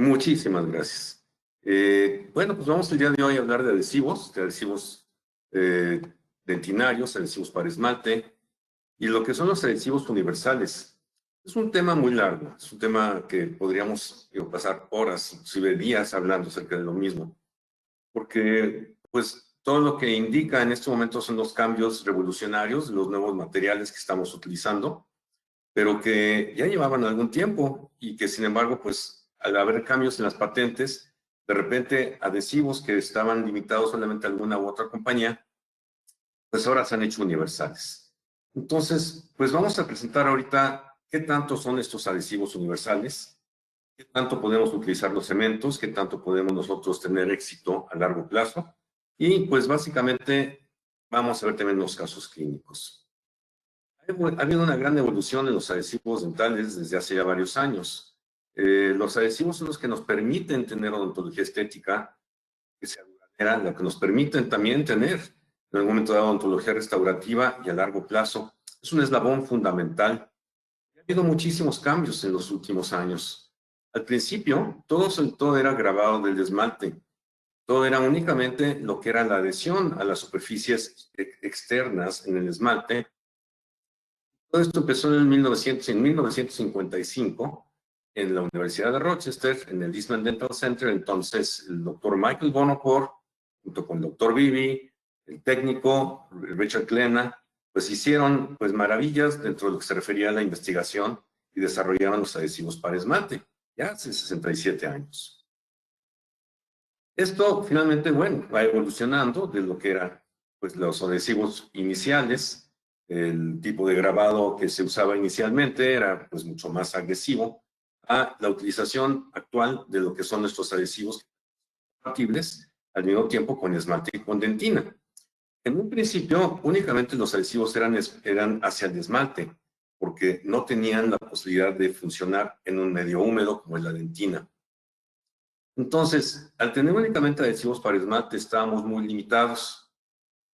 Muchísimas gracias. Bueno, pues vamos el día de hoy a hablar de adhesivos eh, dentinarios, adhesivos para esmalte y lo que son los adhesivos universales. Es un tema muy largo, es un tema que podríamos pasar horas, inclusive días hablando acerca de lo mismo, porque pues todo lo que indica en este momento son los cambios revolucionarios, los nuevos materiales que estamos utilizando, pero que ya llevaban algún tiempo y que sin embargo, pues al haber cambios en las patentes, de repente adhesivos que estaban limitados solamente a alguna u otra compañía, pues ahora se han hecho universales. Entonces, pues vamos a presentar ahorita qué tanto son estos adhesivos universales, qué tanto podemos utilizar los cementos, qué tanto podemos nosotros tener éxito a largo plazo y pues básicamente vamos a ver también los casos clínicos. Ha habido una gran evolución en los adhesivos dentales desde hace ya varios años. Los adhesivos son los que nos permiten tener odontología estética, que sea duradera, lo que nos permiten también tener en algún momento dado odontología restaurativa y a largo plazo. Es un eslabón fundamental. Ha habido muchísimos cambios en los últimos años. Al principio, todo era grabado del esmalte. Todo era únicamente lo que era la adhesión a las superficies externas en el esmalte. Todo esto empezó en 1955 en la Universidad de Rochester, en el Eastman Dental Center. Entonces, el doctor Michael Bonaparte, junto con el doctor Bibi, el técnico Richard Klena, pues hicieron pues maravillas dentro de lo que se refería a la investigación y desarrollaron los adhesivos para esmalte, ya hace 67 años. Esto finalmente, bueno, va evolucionando de lo que eran pues los adhesivos iniciales. El tipo de grabado que se usaba inicialmente era pues mucho más agresivo a la utilización actual de lo que son nuestros adhesivos compatibles al mismo tiempo con esmalte y con dentina. En un principio únicamente los adhesivos eran hacia el esmalte porque no tenían la posibilidad de funcionar en un medio húmedo como es la dentina. Entonces, al tener únicamente adhesivos para esmalte estábamos muy limitados.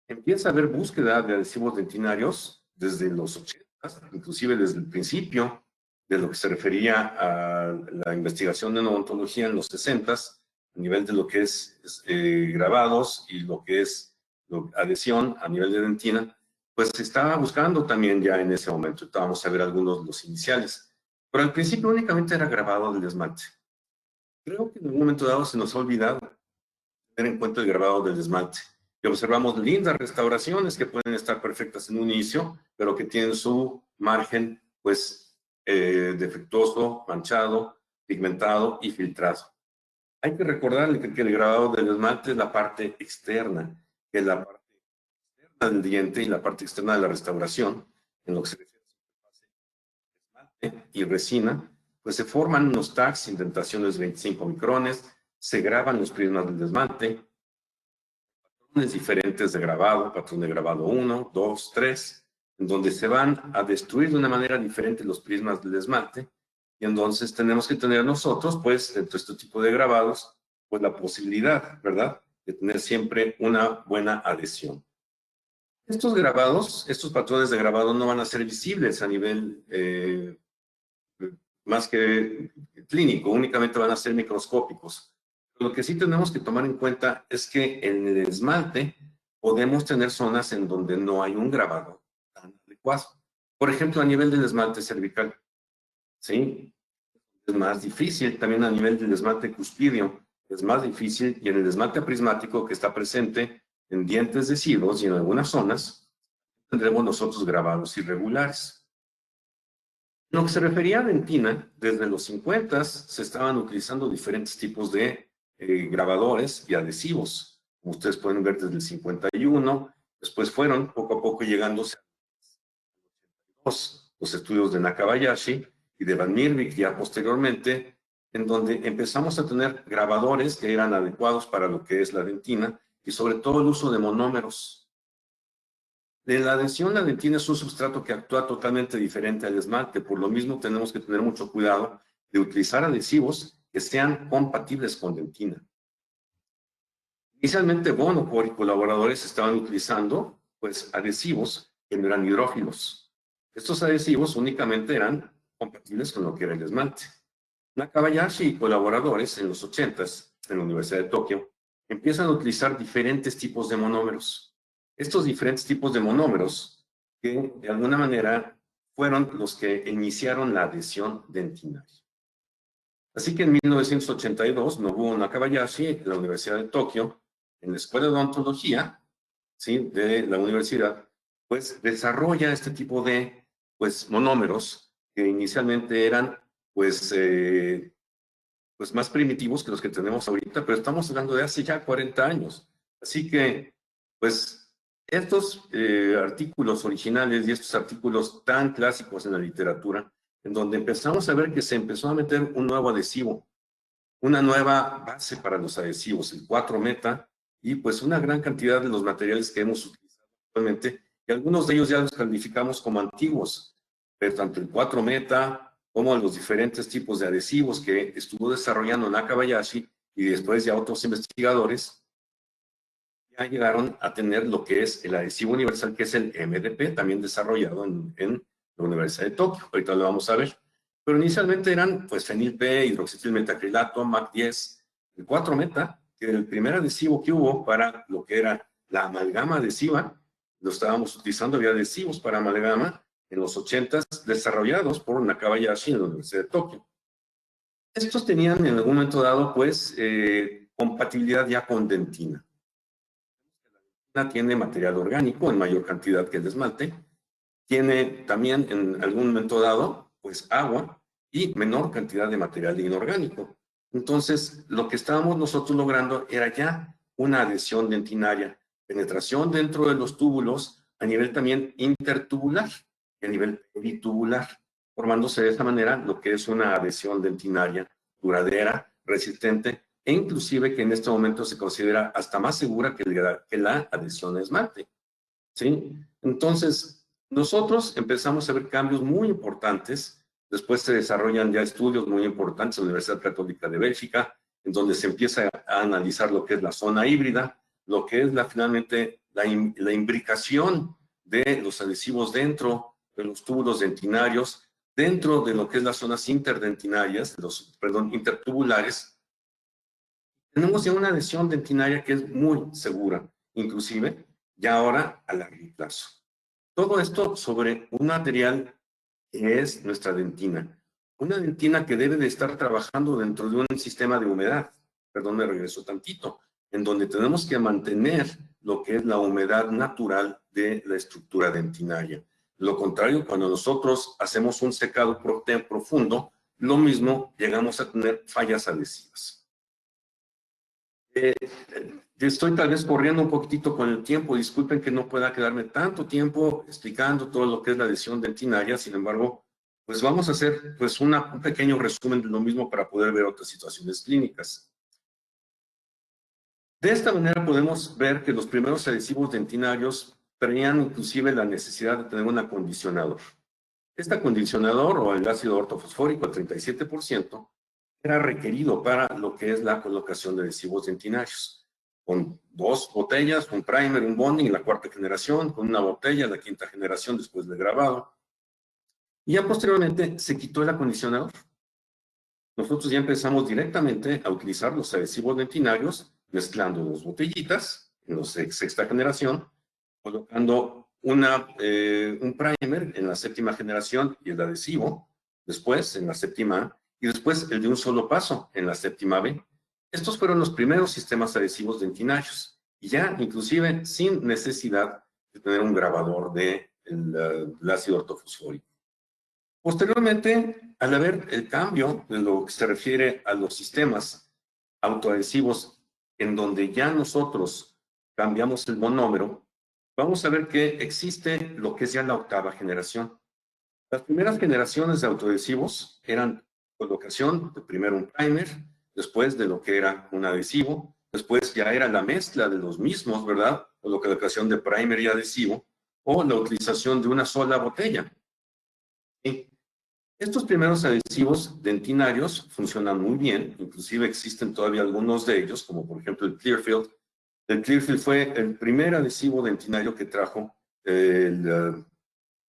Empieza a haber búsqueda de adhesivos dentinarios desde los 80, inclusive desde el principio de lo que se refería a la investigación de odontología en los 60, a nivel de lo que es grabados y lo que es adhesión a nivel de dentina, pues se estaba buscando también ya en ese momento. Vamos a ver algunos de los iniciales. Pero al principio únicamente era grabado del esmalte. Creo que en algún momento dado se nos ha olvidado tener en cuenta el grabado del esmalte. Y observamos lindas restauraciones que pueden estar perfectas en un inicio, pero que tienen su margen, pues, defectuoso, manchado, pigmentado y filtrado. Hay que recordar que el grabado del esmalte es la parte externa, que es la parte externa del diente y la parte externa de la restauración, en lo que se refiere a esmalte y resina, pues se forman unos tags, indentaciones de 25 micrones, se graban los prismas del esmalte, patrones diferentes de grabado, patrón de grabado 1, 2, 3, en donde se van a destruir de una manera diferente los prismas del esmalte, y entonces tenemos que tener nosotros, pues, dentro de este tipo de grabados, pues la posibilidad, ¿verdad?, de tener siempre una buena adhesión. Estos grabados, estos patrones de grabado no van a ser visibles a nivel más que clínico, únicamente van a ser microscópicos. Lo que sí tenemos que tomar en cuenta es que en el esmalte podemos tener zonas en donde no hay un grabado tan adecuado. Por ejemplo, a nivel del esmalte cervical, ¿sí? Es más difícil. También a nivel del esmalte cuspidio es más difícil, y en el esmalte prismático que está presente en dientes deciduos y en algunas zonas, tendremos nosotros grabados irregulares. En lo que se refería a dentina, desde los 50 se estaban utilizando diferentes tipos de grabadores y adhesivos. Como ustedes pueden ver desde el 51, después fueron poco a poco llegándose a los estudios de Nakabayashi y de Van Miervik ya posteriormente, en donde empezamos a tener grabadores que eran adecuados para lo que es la dentina y sobre todo el uso de monómeros. De la adhesión, la dentina es un sustrato que actúa totalmente diferente al esmalte, por lo mismo tenemos que tener mucho cuidado de utilizar adhesivos que sean compatibles con dentina. Inicialmente, Bonaparte y colaboradores estaban utilizando pues, adhesivos que no eran hidrófilos. Estos adhesivos únicamente eran compatibles con lo que era el esmalte. Nakabayashi y colaboradores en los 80s, en la Universidad de Tokio, empiezan a utilizar diferentes tipos de monómeros. Estos diferentes tipos de monómeros, que de alguna manera fueron los que iniciaron la adhesión dentinaria. Así que en 1982, Nobuo Nakabayashi, en la Universidad de Tokio, en la Escuela de Odontología, ¿sí?, de la universidad, pues desarrolla este tipo de monómeros que inicialmente eran pues más primitivos que los que tenemos ahorita, pero estamos hablando de hace ya 40 años. Así que, pues, estos artículos originales y estos artículos tan clásicos en la literatura, en donde empezamos a ver que se empezó a meter un nuevo adhesivo, una nueva base para los adhesivos, el 4-meta, y pues una gran cantidad de los materiales que hemos utilizado actualmente, y algunos de ellos ya los calificamos como antiguos, pero tanto el 4-meta como los diferentes tipos de adhesivos que estuvo desarrollando Nakabayashi y después ya otros investigadores, ya llegaron a tener lo que es el adhesivo universal, que es el MDP, también desarrollado en la Universidad de Tokio. Ahorita lo vamos a ver. Pero inicialmente eran, pues, fenil-P, hidroxitilmetacrilato, MAC10, el 4-meta, que era el primer adhesivo que hubo para lo que era la amalgama adhesiva. Lo estábamos utilizando, había adhesivos para amalgama en los 80s, desarrollados por Nakabayashi en la Universidad de Tokio. Estos tenían en algún momento dado, pues, compatibilidad ya con dentina. Tiene material orgánico en mayor cantidad que el esmalte, tiene también en algún momento dado, pues, agua y menor cantidad de material inorgánico. Entonces, lo que estábamos nosotros logrando era ya una adhesión dentinaria, penetración dentro de los túbulos a nivel también intertubular y a nivel peritubular, formándose de esa manera lo que es una adhesión dentinaria duradera, resistente, e inclusive que en este momento se considera hasta más segura que la adhesión a esmalte, ¿sí? Entonces, nosotros empezamos a ver cambios muy importantes. Después se desarrollan ya estudios muy importantes en la Universidad Católica de Bélgica, en donde se empieza a analizar lo que es la zona híbrida, lo que es finalmente la imbricación de los adhesivos dentro de los túbulos dentinarios, dentro de lo que es las zonas interdentinarias, intertubulares. Tenemos ya una adhesión dentinaria que es muy segura, inclusive ya ahora a largo plazo. Todo esto sobre un material que es nuestra dentina. Una dentina que debe de estar trabajando dentro de un sistema de humedad. Perdón, me regreso tantito. En donde tenemos que mantener lo que es la humedad natural de la estructura dentinaria. Lo contrario, cuando nosotros hacemos un secado profundo, lo mismo, llegamos a tener fallas adhesivas. Estoy tal vez corriendo un poquitito con el tiempo, disculpen que no pueda quedarme tanto tiempo explicando todo lo que es la adhesión dentinaria, sin embargo, pues vamos a hacer pues un pequeño resumen de lo mismo para poder ver otras situaciones clínicas. De esta manera podemos ver que los primeros adhesivos dentinarios tenían inclusive la necesidad de tener un acondicionador. Este acondicionador o el ácido ortofosfórico, el 37%, era requerido para lo que es la colocación de adhesivos dentinarios, con 2 botellas, un primer, un bonding, la 4ª generación, con una botella, la 5ª generación después del grabado. Y ya posteriormente se quitó el acondicionador. Nosotros ya empezamos directamente a utilizar los adhesivos dentinarios, mezclando 2 botellitas en los 6ª generación, colocando un primer en la 7ª generación y el adhesivo, después en la 7ª, y después el de un solo paso en la 7ª B. Estos fueron los primeros sistemas adhesivos dentinarios, y ya inclusive sin necesidad de tener un grabador del ácido ortofosfórico. Posteriormente, al ver el cambio de lo que se refiere a los sistemas autoadhesivos, en donde ya nosotros cambiamos el monómero, vamos a ver que existe lo que es ya la 8ª generación. Las primeras generaciones de autoadhesivos eran colocación de primero un primer, después de lo que era un adhesivo, después ya era la mezcla de los mismos, ¿verdad? O la colocación de primer y adhesivo, o la utilización de una sola botella. ¿Sí? Estos primeros adhesivos dentinarios funcionan muy bien, inclusive existen todavía algunos de ellos, como por ejemplo el Clearfield. El Clearfield fue el primer adhesivo dentinario que trajo el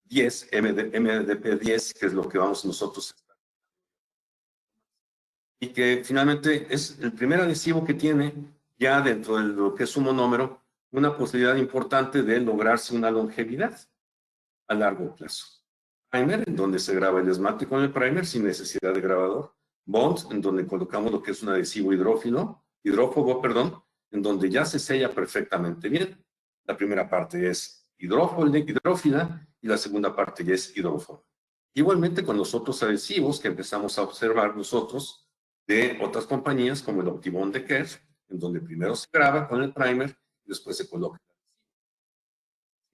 10, MDP 10, que es lo que vamos nosotros y que finalmente es el primer adhesivo que tiene ya dentro de lo que es un monómero una posibilidad importante de lograrse una longevidad a largo plazo. Primer, en donde se graba el esmalte con el primer sin necesidad de grabador. Bond, en donde colocamos lo que es un adhesivo hidrófobo, perdón, en donde ya se sella perfectamente bien. La primera parte es hidrófila y la segunda parte ya es hidrófoba. Igualmente con los otros adhesivos que empezamos a observar nosotros de otras compañías como el Optibond de Kerr, en donde primero se graba con el primer y después se coloca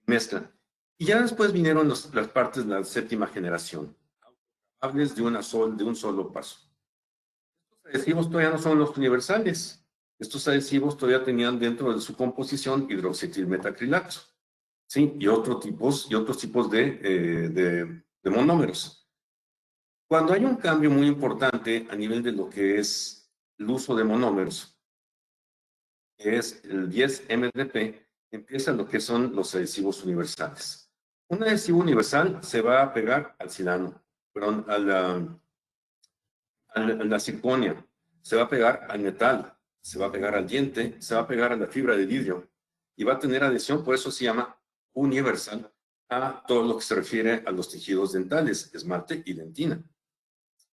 mezcla. Y ya después vinieron las partes de la séptima generación, hables de un solo paso. Estos adhesivos todavía no son los universales. Estos adhesivos todavía tenían dentro de su composición hidroxitilmetacrilato, ¿sí? Y otros tipos de monómeros. Cuando hay un cambio muy importante a nivel de lo que es el uso de monómeros, que es el 10-MDP, empieza lo que son los adhesivos universales. Un adhesivo universal se va a pegar al silano, perdón, a la circonia, se va a pegar al metal, se va a pegar al diente, se va a pegar a la fibra de vidrio y va a tener adhesión, por eso se llama universal, a todo lo que se refiere a los tejidos dentales, esmalte y dentina.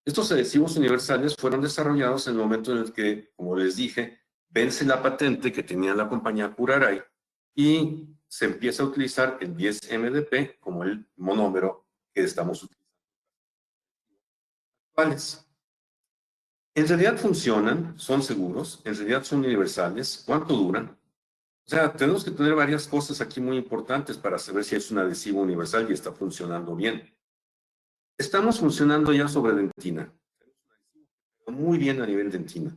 Estos adhesivos universales fueron desarrollados en el momento en el que, como les dije, vence la patente que tenía la compañía Curaray y se empieza a utilizar el 10-MDP como el monómero que estamos utilizando. En realidad funcionan, son seguros, en realidad son universales. ¿Cuánto duran? O sea, tenemos que tener varias cosas aquí muy importantes para saber si es un adhesivo universal y está funcionando bien. Estamos funcionando ya sobre dentina. Muy bien a nivel dentina.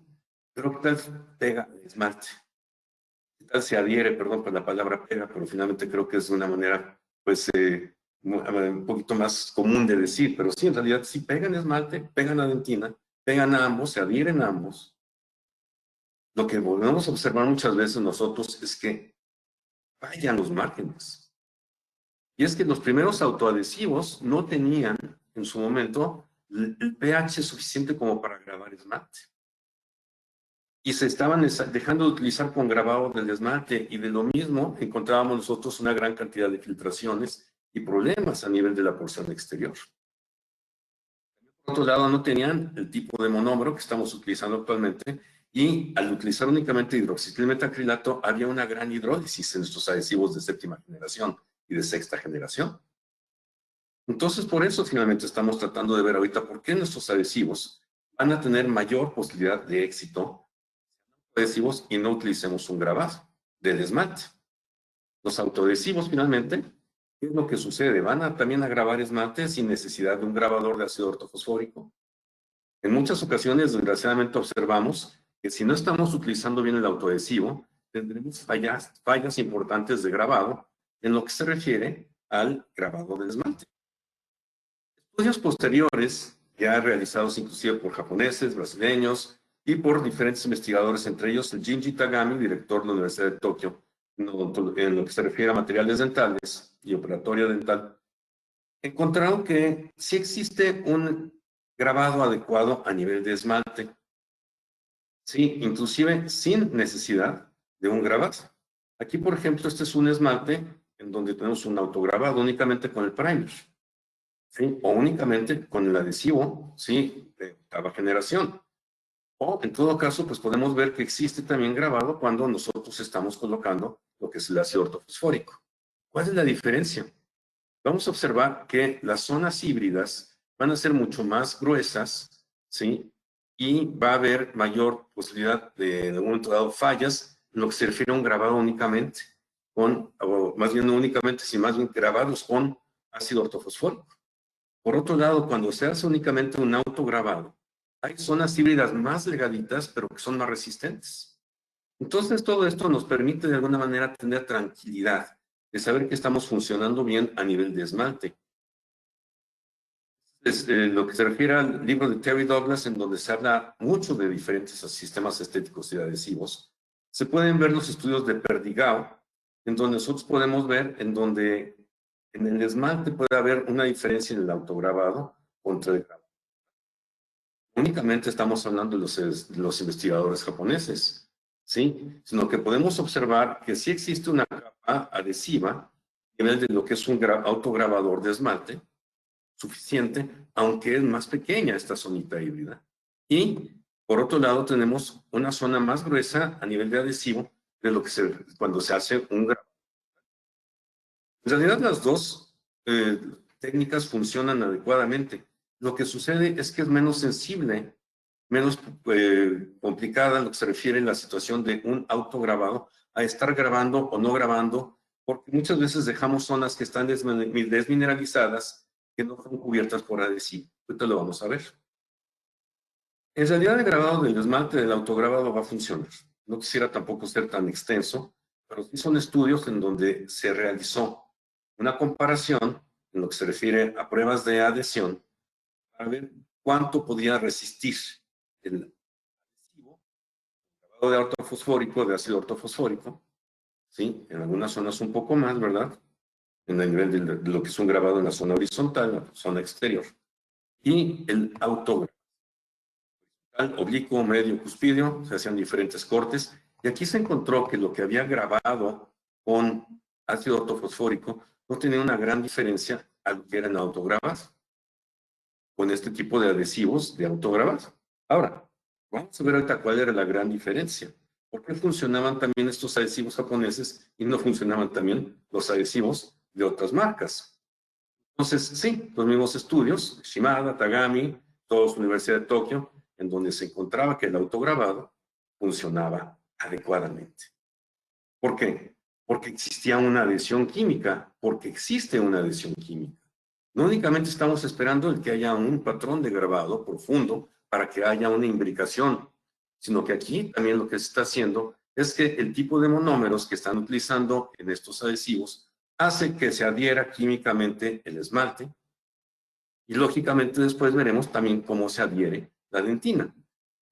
Pero ¿qué tal pega el esmalte? ¿Qué tal se adhiere? Perdón por la palabra pega, pero finalmente creo que es de una manera, pues, un poquito más común de decir. Pero sí, en realidad, sí pegan esmalte, pegan a dentina, pegan a ambos, se adhieren a ambos. Lo que volvemos a observar muchas veces nosotros es que fallan los márgenes. Y es que los primeros autoadhesivos no tenían en su momento el pH suficiente como para grabar esmalte. Y se estaban dejando de utilizar con grabado del esmalte y de lo mismo encontrábamos nosotros una gran cantidad de filtraciones y problemas a nivel de la porción exterior. Por otro lado, no tenían el tipo de monómero que estamos utilizando actualmente y al utilizar únicamente hidroxitilmetacrilato había una gran hidrólisis en estos adhesivos de séptima generación y de sexta generación. Entonces, por eso finalmente estamos tratando de ver ahorita por qué nuestros adhesivos van a tener mayor posibilidad de éxito adhesivos y no utilicemos un grabado del esmalte. Los autoadhesivos finalmente, ¿qué es lo que sucede? Van a también a grabar esmalte sin necesidad de un grabador de ácido ortofosfórico. En muchas ocasiones, desgraciadamente, observamos que si no estamos utilizando bien el autoadhesivo, tendremos fallas importantes de grabado en lo que se refiere al grabado del esmalte. Estudios posteriores, ya realizados inclusive por japoneses, brasileños y por diferentes investigadores, entre ellos el Jinji Tagami, director de la Universidad de Tokio, en lo que se refiere a materiales dentales y operatoria dental, encontraron que sí existe un grabado adecuado a nivel de esmalte. Sí, inclusive sin necesidad de un grabado. Aquí, por ejemplo, este es un esmalte en donde tenemos un autograbado únicamente con el primer, ¿sí? O únicamente con el adhesivo, ¿sí? De octava generación. O en todo caso, pues podemos ver que existe también grabado cuando nosotros estamos colocando lo que es el ácido ortofosfórico. ¿Cuál es la diferencia? Vamos a observar que las zonas híbridas van a ser mucho más gruesas, ¿sí? Y va a haber mayor posibilidad de, en un momento dado, fallas en lo que se refiere a un grabado únicamente, o más bien no únicamente, sino más bien grabados con ácido ortofosfórico. Por otro lado, cuando se hace únicamente un autograbado, hay zonas híbridas más delgaditas, pero que son más resistentes. Entonces, todo esto nos permite de alguna manera tener tranquilidad de saber que estamos funcionando bien a nivel de esmalte. Es lo que se refiere al libro de Terry Douglas, en donde se habla mucho de diferentes sistemas estéticos y adhesivos. Se pueden ver los estudios de Perdigao, en donde nosotros podemos ver en donde en el esmalte puede haber una diferencia en el autograbado contra el grabado. únicamente estamos hablando de los investigadores japoneses, ¿sí? Sino que podemos observar que sí existe una capa adhesiva a nivel de lo que es un autograbador de esmalte suficiente, aunque es más pequeña esta zonita híbrida. Y por otro lado tenemos una zona más gruesa a nivel de adhesivo de lo que cuando se hace un grabado. En realidad las dos técnicas funcionan adecuadamente. Lo que sucede es que es menos sensible, menos complicada en lo que se refiere a la situación de un autograbado a estar grabando o no grabando, porque muchas veces dejamos zonas que están desmineralizadas que no son cubiertas por adhesivo. Ahorita lo vamos a ver. En realidad el grabado del esmalte del autograbado va a funcionar. No quisiera tampoco ser tan extenso, pero sí son estudios en donde se realizó una comparación en lo que se refiere a pruebas de adhesión para ver cuánto podía resistir el adhesivo, grabado de ortofosfórico, de ácido ortofosfórico, ¿sí? En algunas zonas un poco más, ¿verdad? En el nivel de lo que es un grabado en la zona horizontal, la zona exterior. Y el autograbado oblicuo, medio, cuspidio, se hacían diferentes cortes, y aquí se encontró que lo que había grabado con ácido ortofosfórico no tenía una gran diferencia a lo que eran autograbas con este tipo de adhesivos de autograbas. Ahora, vamos a ver ahorita cuál era la gran diferencia. ¿Por qué funcionaban también estos adhesivos japoneses y no funcionaban también los adhesivos de otras marcas? Entonces, sí, los mismos estudios, Shimada, Tagami, todos Universidad de Tokio, en donde se encontraba que el autograbado funcionaba adecuadamente. ¿Por qué? Porque existía una adhesión química, porque existe una adhesión química. No únicamente estamos esperando el que haya un patrón de grabado profundo para que haya una imbricación, sino que aquí también lo que se está haciendo es que el tipo de monómeros que están utilizando en estos adhesivos hace que se adhiera químicamente el esmalte y lógicamente después veremos también cómo se adhiere la dentina.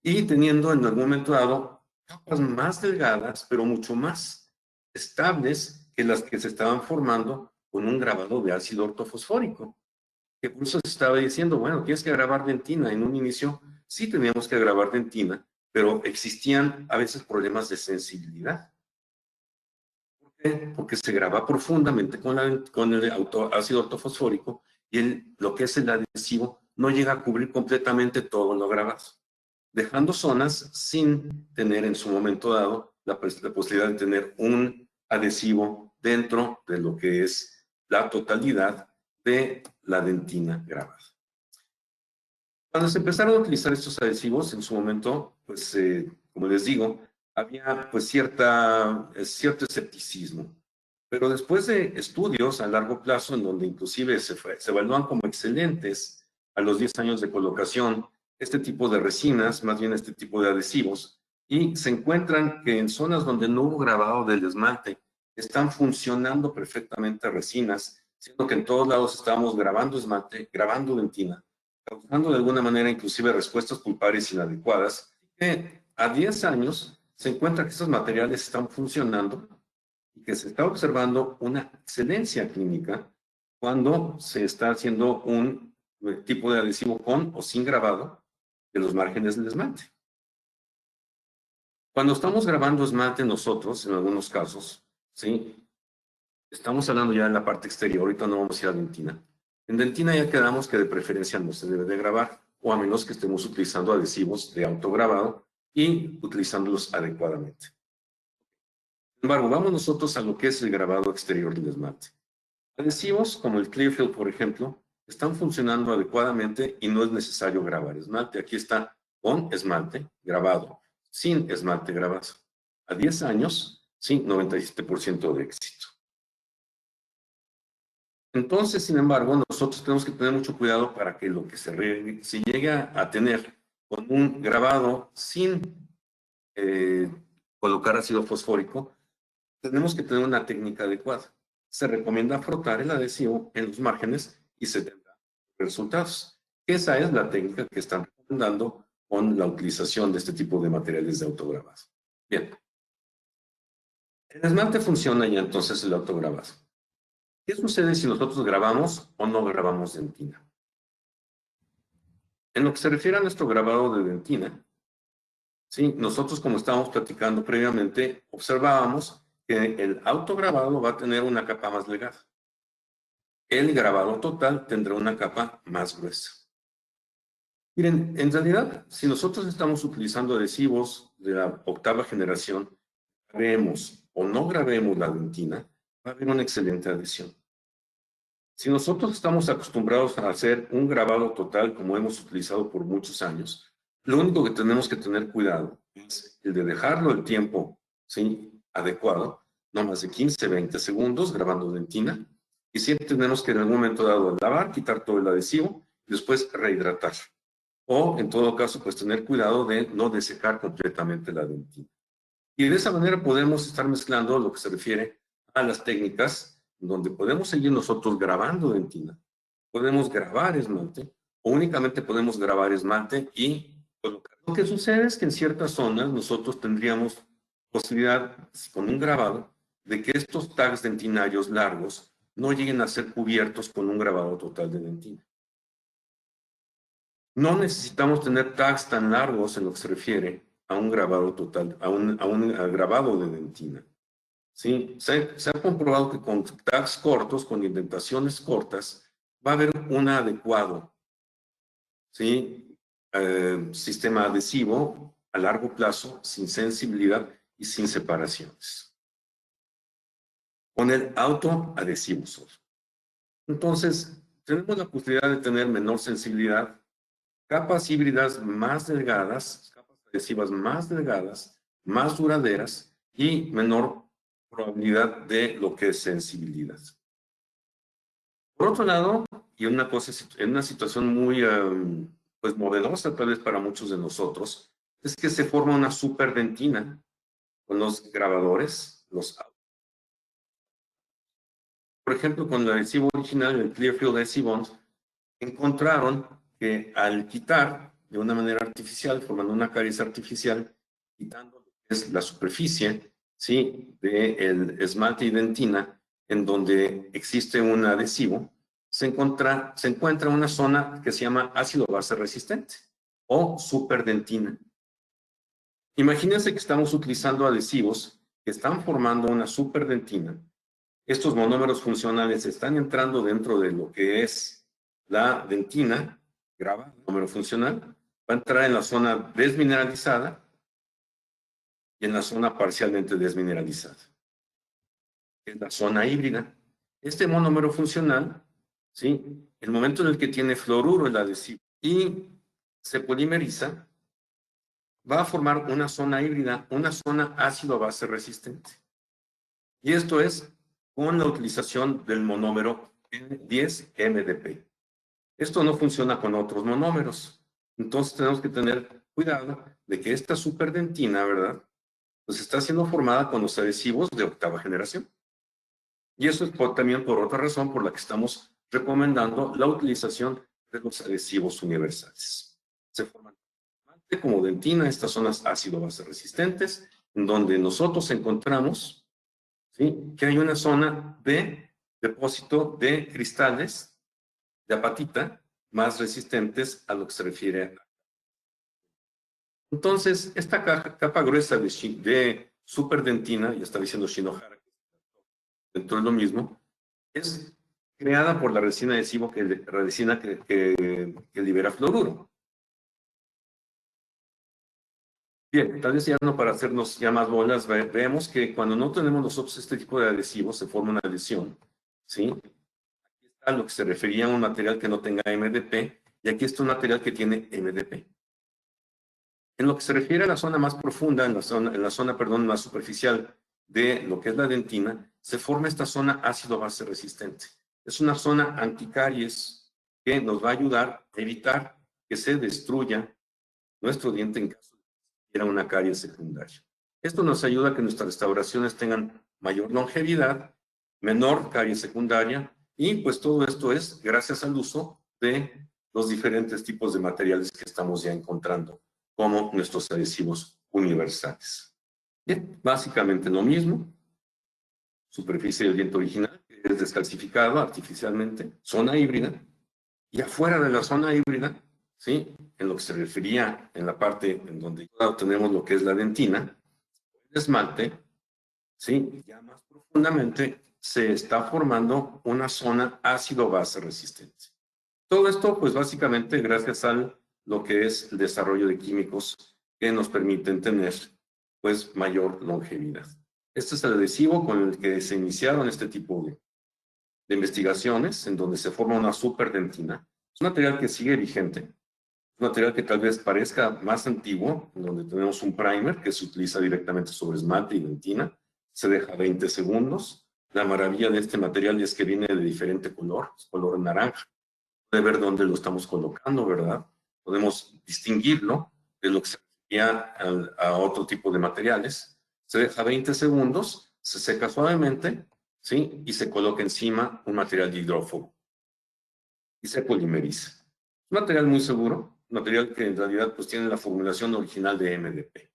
Y teniendo en algún momento dado capas más delgadas, pero mucho más estables que las que se estaban formando con un grabado de ácido ortofosfórico. Que por eso se estaba diciendo, bueno, tienes que grabar dentina. En un inicio sí teníamos que grabar dentina, pero existían a veces problemas de sensibilidad. ¿Por qué? Porque se graba profundamente con el ácido ortofosfórico y lo que es el adhesivo no llega a cubrir completamente todo lo grabado, dejando zonas sin tener en su momento dado la posibilidad de tener un adhesivo dentro de lo que es la totalidad de la dentina grabada. Cuando se empezaron a utilizar estos adhesivos, en su momento, pues, como les digo, había pues cierto escepticismo. Pero después de estudios a largo plazo, en donde inclusive se evalúan como excelentes a los 10 años de colocación, este tipo de resinas, más bien este tipo de adhesivos, y se encuentran que en zonas donde no hubo grabado del esmalte, están funcionando perfectamente resinas, siendo que en todos lados estábamos grabando esmalte, grabando dentina, causando de alguna manera inclusive respuestas pulpares inadecuadas, que a 10 años se encuentra que estos materiales están funcionando y que se está observando una excelencia clínica cuando se está haciendo un tipo de adhesivo con o sin grabado de los márgenes del esmalte. Cuando estamos grabando esmalte nosotros, en algunos casos, ¿sí? Estamos hablando ya en la parte exterior, ahorita no vamos a ir a dentina. En dentina ya quedamos que de preferencia no se debe de grabar, o a menos que estemos utilizando adhesivos de autograbado y utilizándolos adecuadamente. Sin embargo, vamos nosotros a lo que es el grabado exterior del esmalte. Adhesivos como el Clearfield, por ejemplo, están funcionando adecuadamente y no es necesario grabar esmalte. Aquí está con esmalte grabado, sin esmalte grabado. A 10 años, sí, 97% de éxito. Entonces, sin embargo, nosotros tenemos que tener mucho cuidado para que lo que se llegue a tener con un grabado sin colocar ácido fosfórico, tenemos que tener una técnica adecuada. Se recomienda frotar el adhesivo en los márgenes y se tendrán resultados. Esa es la técnica que están recomendando con la utilización de este tipo de materiales de autograbado. Bien. El esmalte funciona y entonces el autograbado. ¿Qué sucede si nosotros grabamos o no grabamos dentina? En lo que se refiere a nuestro grabado de dentina, ¿sí? Nosotros, como estábamos platicando previamente, observábamos que el autograbado va a tener una capa más delgada. El grabado total tendrá una capa más gruesa. Miren, en realidad, si nosotros estamos utilizando adhesivos de la octava generación, grabemos o no grabemos la dentina, va a haber una excelente adhesión. Si nosotros estamos acostumbrados a hacer un grabado total como hemos utilizado por muchos años, lo único que tenemos que tener cuidado es el de dejarlo el tiempo, ¿sí?, adecuado, no más de 15, 20 segundos grabando dentina, y siempre tenemos que en algún momento dado lavar, quitar todo el adhesivo y después rehidratar. O en todo caso, pues tener cuidado de no desecar completamente la dentina. Y de esa manera podemos estar mezclando lo que se refiere a las técnicas donde podemos seguir nosotros grabando dentina, podemos grabar esmalte o únicamente podemos grabar esmalte y colocar. Lo que sucede es que en ciertas zonas nosotros tendríamos posibilidad con un grabado de que estos tags dentinarios largos no lleguen a ser cubiertos con un grabado total de dentina. No necesitamos tener tags tan largos en lo que se refiere a un grabado total, a un grabado de dentina. ¿Sí? Se ha comprobado que con tags cortos, con indentaciones cortas, va a haber un adecuado, ¿sí?, sistema adhesivo a largo plazo, sin sensibilidad y sin separaciones. Con el autoadhesivo solo. Entonces, tenemos la posibilidad de tener menor sensibilidad, capas híbridas más delgadas, capas adhesivas más delgadas, más duraderas y menor probabilidad de lo que es sensibilidad. Por otro lado, y en una situación muy pues novedosa tal vez para muchos de nosotros, es que se forma una superdentina con los grabadores, por ejemplo, con el adhesivo original, el Clearfield Adhesive, encontraron que al quitar de una manera artificial, formando una caries artificial, quitando lo que es la superficie, ¿sí?, del esmalte y dentina, en donde existe un adhesivo, se encuentra una zona que se llama ácido base resistente o superdentina. Imagínense que estamos utilizando adhesivos que están formando una superdentina. Estos monómeros funcionales están entrando dentro de lo que es la dentina, graba, monómero funcional, va a entrar en la zona desmineralizada y en la zona parcialmente desmineralizada. Es la zona híbrida. Este monómero funcional, ¿sí?, el momento en el que tiene fluoruro el adhesivo y se polimeriza, va a formar una zona híbrida, una zona ácido base resistente. Y esto es con la utilización del monómero 10-MDP. Esto no funciona con otros monómeros. Entonces tenemos que tener cuidado de que esta superdentina, ¿verdad?, pues está siendo formada con los adhesivos de octava generación. Y eso es también por otra razón por la que estamos recomendando la utilización de los adhesivos universales. Se forman como dentina estas zonas ácido-base resistentes, en donde nosotros encontramos, ¿sí?, que hay una zona de depósito de cristales de apatita más resistentes a lo que se refiere a. Entonces, esta capa gruesa de superdentina, ya está diciendo Shinohara, dentro de lo mismo, es creada por la resina adhesivo que libera fluoruro. Bien, tal vez ya no para hacernos ya más bolas, vemos que cuando no tenemos nosotros este tipo de adhesivos, se forma una adhesión, ¿sí? Aquí está lo que se refería a un material que no tenga MDP, y aquí está un material que tiene MDP. En lo que se refiere a la zona más profunda, en la zona, más superficial de lo que es la dentina, se forma esta zona ácido-base resistente. Es una zona anticaries que nos va a ayudar a evitar que se destruya nuestro diente en caso de que hubiera una caries secundaria. Esto nos ayuda a que nuestras restauraciones tengan mayor longevidad, menor caries secundaria, y pues todo esto es gracias al uso de los diferentes tipos de materiales que estamos ya encontrando, como nuestros adhesivos universales. Bien, básicamente lo mismo. Superficie del diente original, que es descalcificado artificialmente, zona híbrida, y afuera de la zona híbrida ¿sí? En lo que se refería en la parte en donde tenemos lo que es la dentina, el esmalte, ¿sí? Ya más profundamente se está formando una zona ácido-base resistente. Todo esto, pues básicamente gracias a lo que es el desarrollo de químicos que nos permiten tener, pues, mayor longevidad. Este es el adhesivo con el que se iniciaron este tipo de investigaciones, en donde se forma una superdentina. Es un material que sigue vigente, es un material que tal vez parezca más antiguo, en donde tenemos un primer que se utiliza directamente sobre esmalte y dentina, se deja 20 segundos. La maravilla de este material es que viene de diferente color, es color naranja. Puede ver dónde lo estamos colocando, ¿verdad? Podemos distinguirlo de lo que se refería a otro tipo de materiales. Se deja 20 segundos, se seca suavemente, ¿sí? Y se coloca encima un material de hidrófobo y se polimeriza. Un material muy seguro, un material que en realidad pues tiene la formulación original de MDP.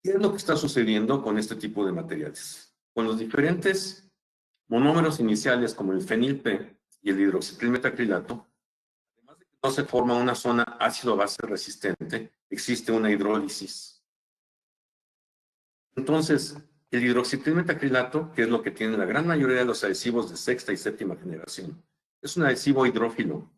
¿Qué es lo que está sucediendo con este tipo de materiales? Con los diferentes monómeros iniciales como el fenil-P y el hidroxitilmetacrilato, además de que no se forma una zona ácido-base resistente, existe una hidrólisis. Entonces, el hidroxitilmetacrilato, que es lo que tiene la gran mayoría de los adhesivos de sexta y séptima generación, es un adhesivo hidrófilo.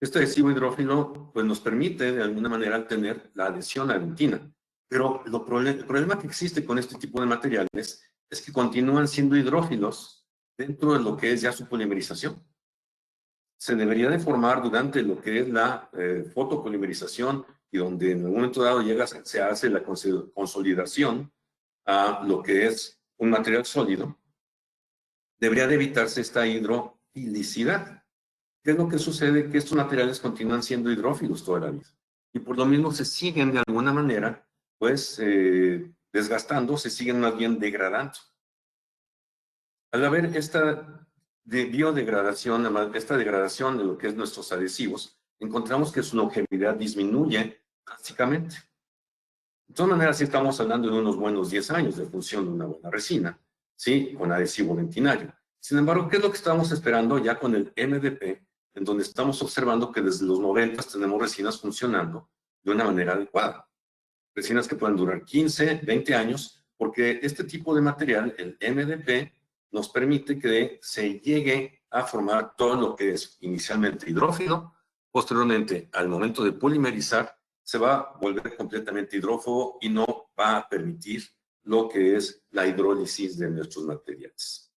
Este adhesivo hidrófilo pues, nos permite de alguna manera tener la adhesión a dentina. Pero el problema que existe con este tipo de materiales es que continúan siendo hidrófilos dentro de lo que es ya su polimerización. Se debería de formar durante lo que es la fotopolimerización y donde en algún momento dado se hace la consolidación a lo que es un material sólido, debería de evitarse esta hidrofilicidad. ¿Qué es lo que sucede? Que estos materiales continúan siendo hidrófilos toda la vida y por lo mismo se siguen de alguna manera pues desgastando, se siguen más bien degradando. Al haber esta biodegradación, esta degradación de lo que es nuestros adhesivos, encontramos que su longevidad disminuye drásticamente. De todas maneras, sí estamos hablando de unos buenos 10 años de función de una buena resina, ¿sí? Con adhesivo dentinario. Sin embargo, ¿qué es lo que estamos esperando ya con el MDP? En donde estamos observando que desde los 90 tenemos resinas funcionando de una manera adecuada. Resinas que pueden durar 15, 20 años, porque este tipo de material, el MDP, nos permite que se llegue a formar todo lo que es inicialmente hidrófilo, posteriormente, al momento de polimerizar, se va a volver completamente hidrófobo y no va a permitir lo que es la hidrólisis de nuestros materiales.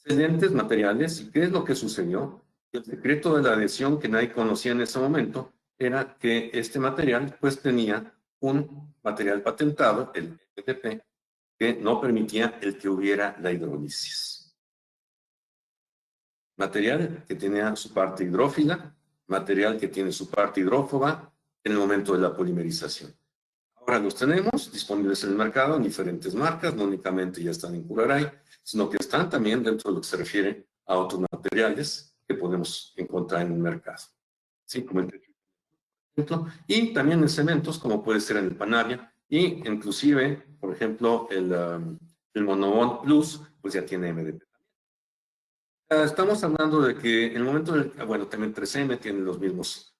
Excelentes materiales. ¿Y qué es lo que sucedió? El secreto de la adhesión que nadie conocía en ese momento era que este material pues tenía un material patentado, el MDP, que no permitía el que hubiera la hidrólisis. Material que tenía su parte hidrófila, material que tiene su parte hidrófoba en el momento de la polimerización. Ahora los tenemos disponibles en el mercado en diferentes marcas, no únicamente ya están en Curaray, sino que están también dentro de lo que se refiere a otros materiales que podemos encontrar en el mercado. ¿Sí? Como el techo, y también en cementos, como puede ser en el Panaria, y inclusive, por ejemplo, el Monobond Plus, pues ya tiene MDP. Estamos hablando de que en el momento del, bueno, también 3M tiene los mismos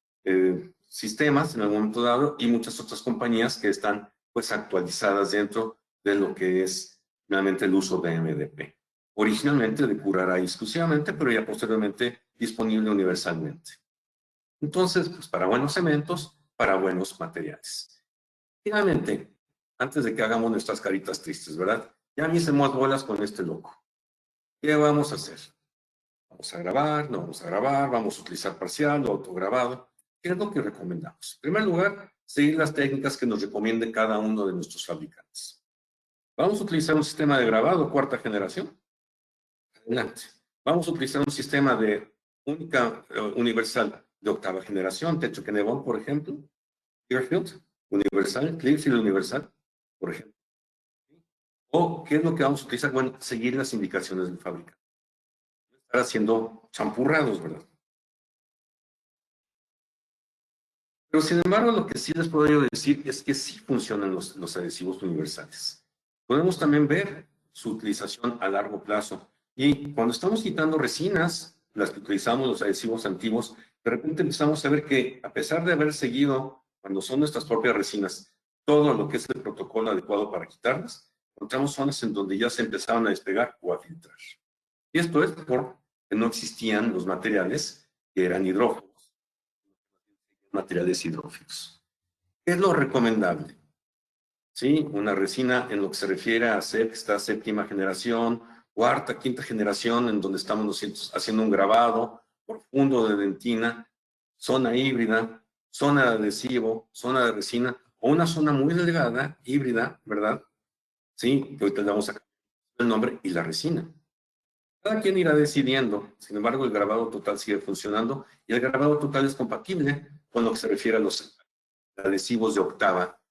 sistemas en algún momento dado y muchas otras compañías que están pues actualizadas dentro de lo que es realmente el uso de MDP. Originalmente de Curaray exclusivamente, pero ya posteriormente disponible universalmente. Entonces, pues para buenos cementos, para buenos materiales. Finalmente, antes de que hagamos nuestras caritas tristes, ¿verdad? Ya me hice más bolas con este loco. ¿Qué vamos a hacer? Vamos a grabar, no vamos a grabar, vamos a utilizar parcial o autograbado. ¿Qué es lo que recomendamos? En primer lugar, seguir las técnicas que nos recomiende cada uno de nuestros fabricantes. Vamos a utilizar un sistema de grabado cuarta generación. Adelante. Vamos a utilizar un sistema de única universal de octava generación, Techo Kenebon, por ejemplo. Clearfield, universal, Clearfield universal, por ejemplo. ¿O qué es lo que vamos a utilizar? Bueno, seguir las indicaciones del fabricante. Estar haciendo champurrados, ¿verdad? Pero sin embargo, lo que sí les podría decir es que sí funcionan los adhesivos universales. Podemos también ver su utilización a largo plazo. Y cuando estamos quitando resinas las que utilizamos los adhesivos antiguos, de repente empezamos a ver que, a pesar de haber seguido, cuando son nuestras propias resinas, todo lo que es el protocolo adecuado para quitarlas, encontramos zonas en donde ya se empezaban a despegar o a filtrar. Y esto es porque no existían los materiales que eran hidrófobos, materiales hidrófilos. ¿Qué es lo recomendable? ¿Sí? Una resina en lo que se refiere a sexta, séptima generación, cuarta, quinta generación, en donde estamos nosotros haciendo un grabado profundo de dentina, zona híbrida, zona de adhesivo, zona de resina, o una zona muy delgada, híbrida, ¿verdad? Sí, que ahorita le vamos a cambiar el nombre, y la resina. Cada quien irá decidiendo, sin embargo, el grabado total sigue funcionando, y el grabado total es compatible con lo que se refiere a los adhesivos de octava.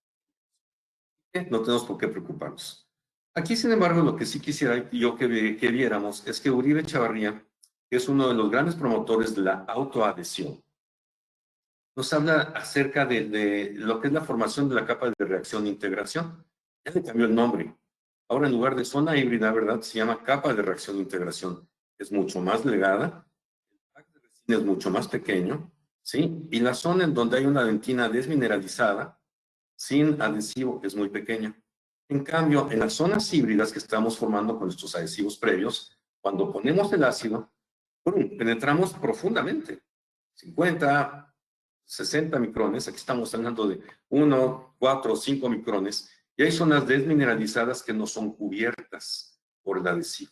No tenemos por qué preocuparnos. Aquí, sin embargo, lo que sí quisiera yo que viéramos es que Uribe Chavarría, que es uno de los grandes promotores de la autoadhesión, nos habla acerca de lo que es la formación de la capa de reacción e integración. Ya le cambió el nombre. Ahora, en lugar de zona híbrida, ¿verdad? Se llama capa de reacción e integración. Es mucho más delgada, el pack de resina es mucho más pequeño, ¿sí? Y la zona en donde hay una dentina desmineralizada, sin adhesivo, es muy pequeña. En cambio, en las zonas híbridas que estamos formando con estos adhesivos previos, cuando ponemos el ácido, ¡pum!, penetramos profundamente. 50, 60 micrones, aquí estamos hablando de 1, 4, 5 micrones, y hay zonas desmineralizadas que no son cubiertas por el adhesivo.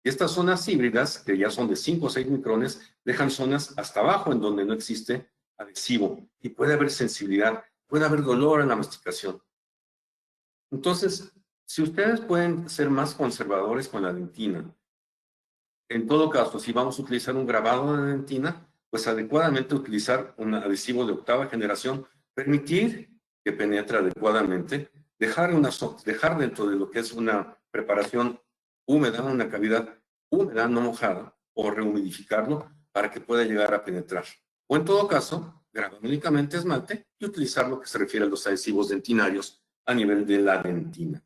Y estas zonas híbridas, que ya son de 5 o 6 micrones, dejan zonas hasta abajo en donde no existe adhesivo, y puede haber sensibilidad, puede haber dolor en la masticación. Entonces, si ustedes pueden ser más conservadores con la dentina, en todo caso, si vamos a utilizar un grabado de dentina, pues adecuadamente utilizar un adhesivo de octava generación, permitir que penetre adecuadamente, dejar dentro de lo que es una preparación húmeda, una cavidad húmeda, no mojada, o rehumidificarlo para que pueda llegar a penetrar. O en todo caso, grabar únicamente esmalte y utilizar lo que se refiere a los adhesivos dentinarios a nivel de la dentina.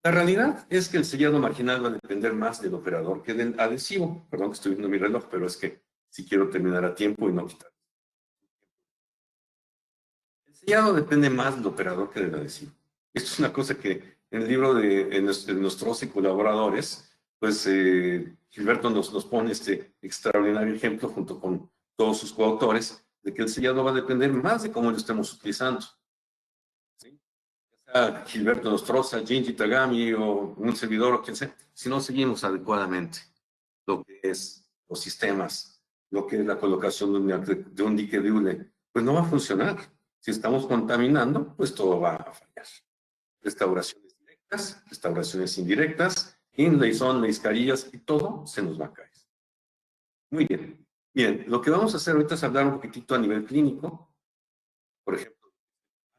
La realidad es que el sellado marginal va a depender más del operador que del adhesivo. Perdón que estoy viendo mi reloj, pero es que si quiero terminar a tiempo y no quitar. El sellado depende más del operador que del adhesivo. Esto es una cosa que en el libro de nuestros colaboradores, pues Gilberto nos pone este extraordinario ejemplo junto con todos sus coautores, de que el sellado va a depender más de cómo lo estemos utilizando. ¿Sí? Gilberto Nostroza, Gigi Tagami o un servidor o quien sea, si no seguimos adecuadamente lo que es los sistemas, lo que es la colocación de un dique de hule, pues no va a funcionar. Si estamos contaminando, pues todo va a fallar. Restauraciones directas, restauraciones indirectas, inlays, onlays, carillas, y todo se nos va a caer. Muy bien. Bien, lo que vamos a hacer ahorita es hablar un poquitito a nivel clínico. Por ejemplo,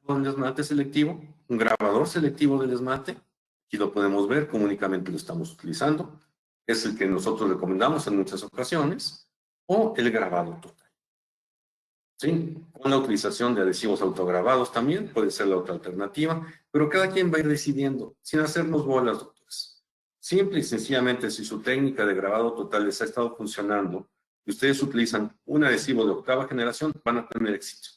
un esmalte selectivo, un grabador selectivo del esmalte, aquí lo podemos ver, cómo únicamente lo estamos utilizando, es el que nosotros recomendamos en muchas ocasiones, o el grabado total. ¿Sí? Con la utilización de adhesivos autograbados también puede ser la otra alternativa, pero cada quien va a ir decidiendo, sin hacernos bolas, doctores. Simple y sencillamente, si su técnica de grabado total les ha estado funcionando y ustedes utilizan un adhesivo de octava generación, van a tener éxito.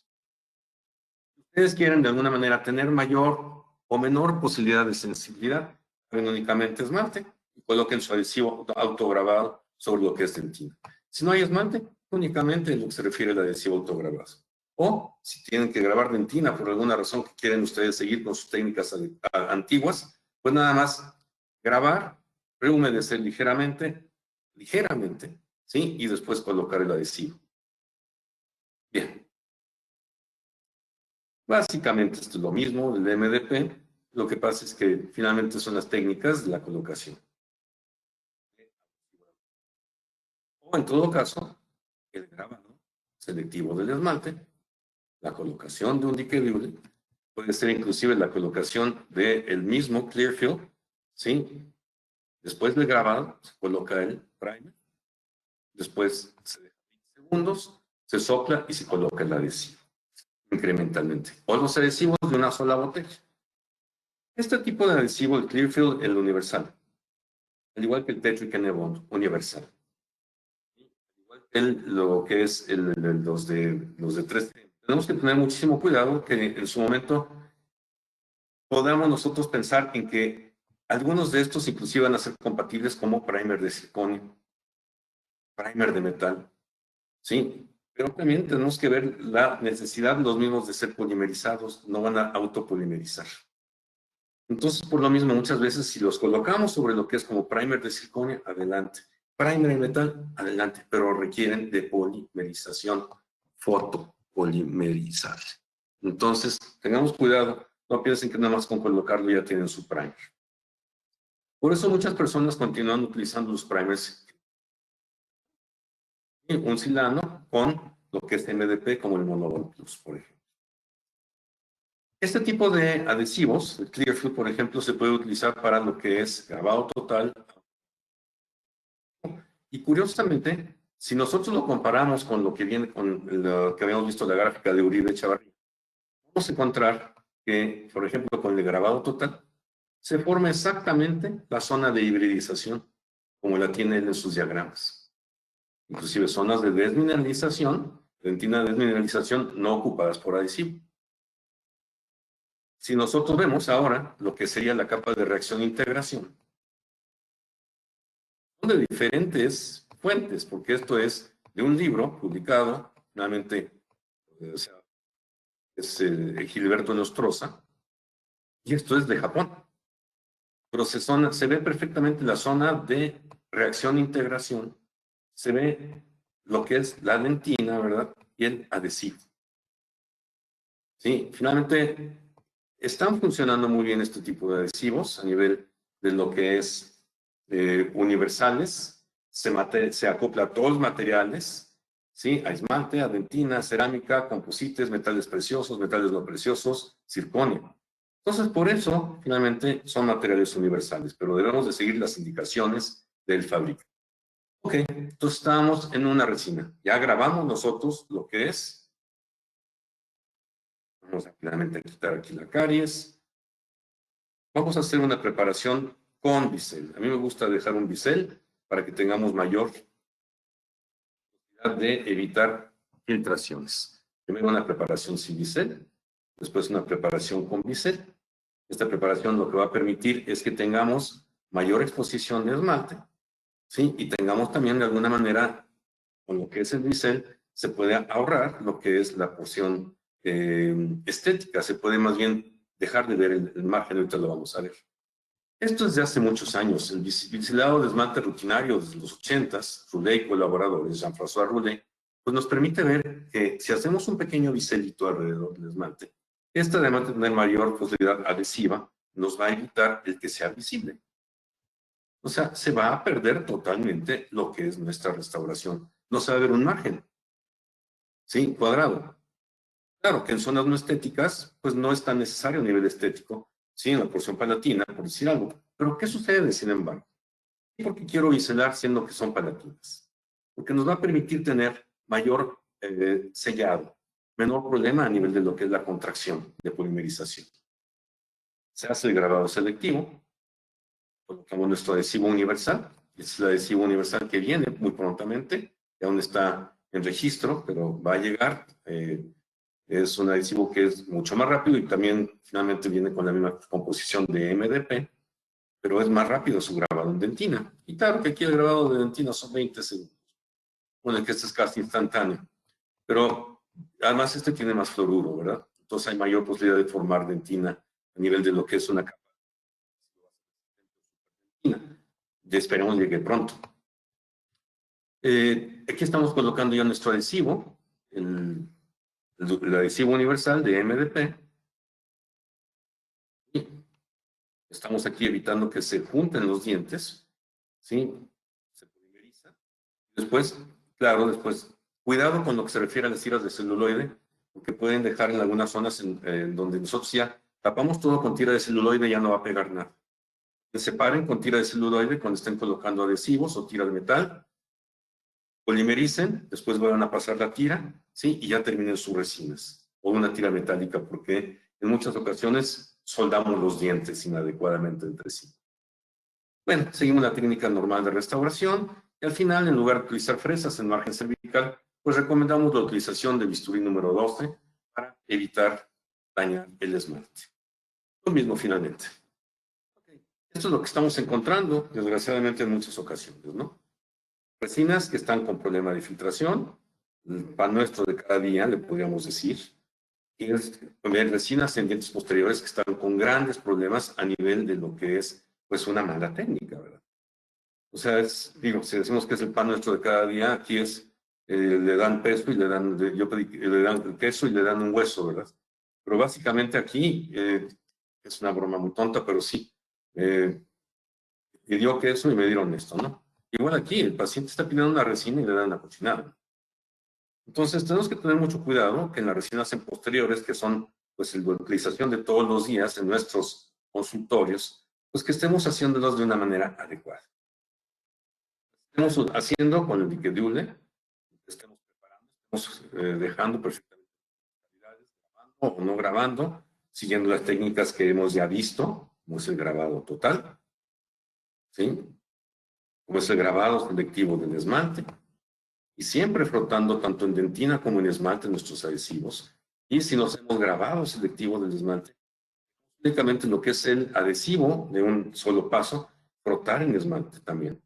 Ustedes quieren de alguna manera tener mayor o menor posibilidad de sensibilidad, ven únicamente esmalte y coloquen su adhesivo autograbado sobre lo que es dentina. Si no hay esmalte, únicamente en lo que se refiere al adhesivo autograbado. O si tienen que grabar dentina por alguna razón que quieren ustedes seguir con sus técnicas antiguas, pues nada más grabar, rehumedecer ligeramente, ¿sí? Y después colocar el adhesivo. Bien. Básicamente esto es lo mismo del MDP, lo que pasa es que finalmente son las técnicas de la colocación. O en todo caso, el grabado selectivo del esmalte, la colocación de un dique de hule, puede ser inclusive la colocación del mismo clear fill, ¿sí? Después del grabado se coloca el primer, después se deja 20 segundos, se sopla y se coloca el adhesivo incrementalmente. O los adhesivos de una sola botella. Este tipo de adhesivo, el Clearfield, el universal, al igual que el Tetric N-Bond universal. lo que es los de 3D. Tenemos que tener muchísimo cuidado que en su momento podamos nosotros pensar en que algunos de estos inclusive van a ser compatibles como primer de circonio, primer de metal, ¿sí? Pero también tenemos que ver la necesidad de los mismos de ser polimerizados, no van a autopolimerizar. Entonces, por lo mismo, muchas veces si los colocamos sobre lo que es como primer de circonio, adelante. Primer de metal, adelante, pero requieren de polimerización, fotopolimerizar. Entonces, tengamos cuidado, no piensen que nada más con colocarlo ya tienen su primer. Por eso muchas personas continúan utilizando los primers. Un silano con lo que es MDP, como el Monobond Plus, por ejemplo. Este tipo de adhesivos, el Clearfield, por ejemplo, se puede utilizar para lo que es grabado total. Y curiosamente, si nosotros lo comparamos con lo que viene con lo que habíamos visto en la gráfica de Uribe Echavarría, vamos a encontrar que, por ejemplo, con el grabado total, se forma exactamente la zona de hibridización, como la tiene él en sus diagramas. Inclusive zonas de desmineralización, dentina de desmineralización no ocupadas por adhesivo. Si nosotros vemos ahora lo que sería la capa de reacción-integración, son de diferentes fuentes, porque esto es de un libro publicado, nuevamente, o sea, es Gilberto Nostroza, y esto es de Japón. Pero se ve perfectamente la zona de reacción-integración, se ve lo que es la dentina, ¿verdad? Y el adhesivo. Sí, finalmente están funcionando muy bien este tipo de adhesivos a nivel de lo que es universales, se acopla a todos los materiales, ¿sí? A esmalte, a dentina, cerámica, composites, metales preciosos, metales no preciosos, circonio. Entonces, por eso, finalmente, son materiales universales, pero debemos de seguir las indicaciones del fabricante. Ok, entonces estamos en una resina. Ya grabamos nosotros lo que es. Vamos rápidamente a quitar aquí la caries. Vamos a hacer una preparación con bisel. A mí me gusta dejar un bisel para que tengamos mayor posibilidad de evitar filtraciones. Primero una preparación sin bisel, después una preparación con bisel. Esta preparación lo que va a permitir es que tengamos mayor exposición de esmalte, ¿sí? Y tengamos también de alguna manera, con lo que es el bisel, se puede ahorrar lo que es la porción estética. Se puede más bien dejar de ver el margen, ahorita lo vamos a ver. Esto es de hace muchos años. El biselado de esmalte rutinario desde los 80s, Roulet y colaboradores, Jean-François Roulet, pues nos permite ver que si hacemos un pequeño biselito alrededor del esmalte, esta además de tener mayor posibilidad adhesiva, nos va a evitar el que sea visible. O sea, se va a perder totalmente lo que es nuestra restauración. No se va a ver un margen, ¿sí? Cuadrado. Claro que en zonas no estéticas, pues no es tan necesario a nivel estético, ¿sí? En la porción palatina, por decir algo. Pero ¿qué sucede, sin embargo? ¿Por qué quiero biselar siendo que son palatinas? Porque nos va a permitir tener mayor sellado, menor problema a nivel de lo que es la contracción de polimerización. Se hace el grabado selectivo, colocamos nuestro adhesivo universal, es el adhesivo universal que viene muy prontamente, que aún está en registro, pero va a llegar. Es un adhesivo que es mucho más rápido y también finalmente viene con la misma composición de MDP, pero es más rápido su grabado en dentina. Y claro que aquí el grabado de dentina son 20 segundos, con el que este es casi instantáneo. Pero además este tiene más fluoruro, ¿verdad? Entonces hay mayor posibilidad de formar dentina a nivel de lo que es una capa. Ya esperemos llegue pronto. Aquí estamos colocando ya nuestro adhesivo, el adhesivo universal de MDP. Y estamos aquí evitando que se junten los dientes, ¿sí? Se polimeriza. Después, claro, después, cuidado con lo que se refiere a las tiras de celuloide, porque pueden dejar en algunas zonas en donde nosotros ya tapamos todo con tira de celuloide y ya no va a pegar nada. Que separen con tira de celuloide cuando estén colocando adhesivos o tira de metal, polimericen, después van a pasar la tira, ¿sí? Y ya terminen sus resinas, o una tira metálica, porque en muchas ocasiones soldamos los dientes inadecuadamente entre sí. Bueno, seguimos la técnica normal de restauración, Y al final, en lugar de utilizar fresas en margen cervical, pues recomendamos la utilización del bisturí número 12 para evitar dañar el esmalte. Lo mismo finalmente. Esto es lo que estamos encontrando, desgraciadamente, en muchas ocasiones, ¿no? Resinas que están con problema de filtración, el pan nuestro de cada día, le podríamos decir, y resinas en dientes posteriores que están con grandes problemas a nivel de lo que es, pues, una mala técnica, ¿verdad? O sea, digo, si decimos que es el pan nuestro de cada día, aquí es, le dan peso y le dan, le dan queso y le dan un hueso, ¿verdad? Pero básicamente aquí, es una broma muy tonta, pero sí, me dio queso y me dieron esto, ¿no? Igual aquí, el paciente está pidiendo una resina y le dan una cochinada. Entonces, tenemos que tener mucho cuidado que en las resinas en posteriores, que son, pues, la utilización de todos los días en nuestros consultorios, pues que estemos haciéndolos de una manera adecuada. Estemos haciendo con el liquidule, estemos preparando, estemos dejando perfectamente actividades, grabando o no grabando, siguiendo las técnicas que hemos ya visto, como es el grabado total, ¿sí? Como es el grabado selectivo del esmalte, y siempre frotando tanto en dentina como en esmalte nuestros adhesivos. Y si nos hemos grabado selectivo del esmalte, únicamente lo que es el adhesivo de un solo paso, frotar en esmalte también,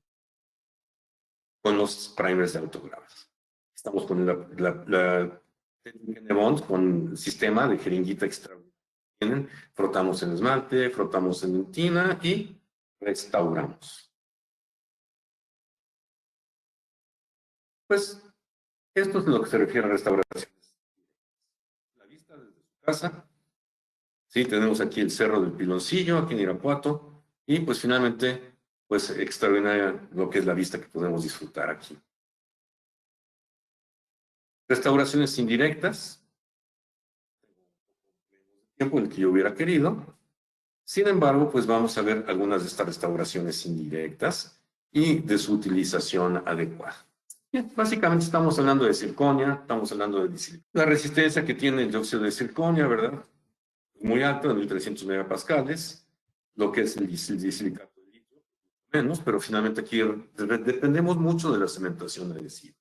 con los primers de autograves. Estamos con la técnica de Bond, con el sistema de jeringuita extra. Frotamos en esmalte, frotamos en dentina y restauramos. Pues esto es lo que se refiere a restauraciones. La vista desde su casa. Sí, tenemos aquí el Cerro del Piloncillo, aquí en Irapuato. Y pues finalmente, pues extraordinaria lo que es la vista que podemos disfrutar aquí. Restauraciones indirectas. Tiempo en el que yo hubiera querido. Sin embargo, pues vamos a ver algunas de estas restauraciones indirectas y de su utilización adecuada. Bien, básicamente estamos hablando de circonia, estamos hablando de disilicato. La resistencia que tiene el dióxido de circonia, ¿verdad? Muy alta, de 1300 megapascales, lo que es el disilicato de litio, menos, pero finalmente aquí dependemos mucho de la cementación adhesiva.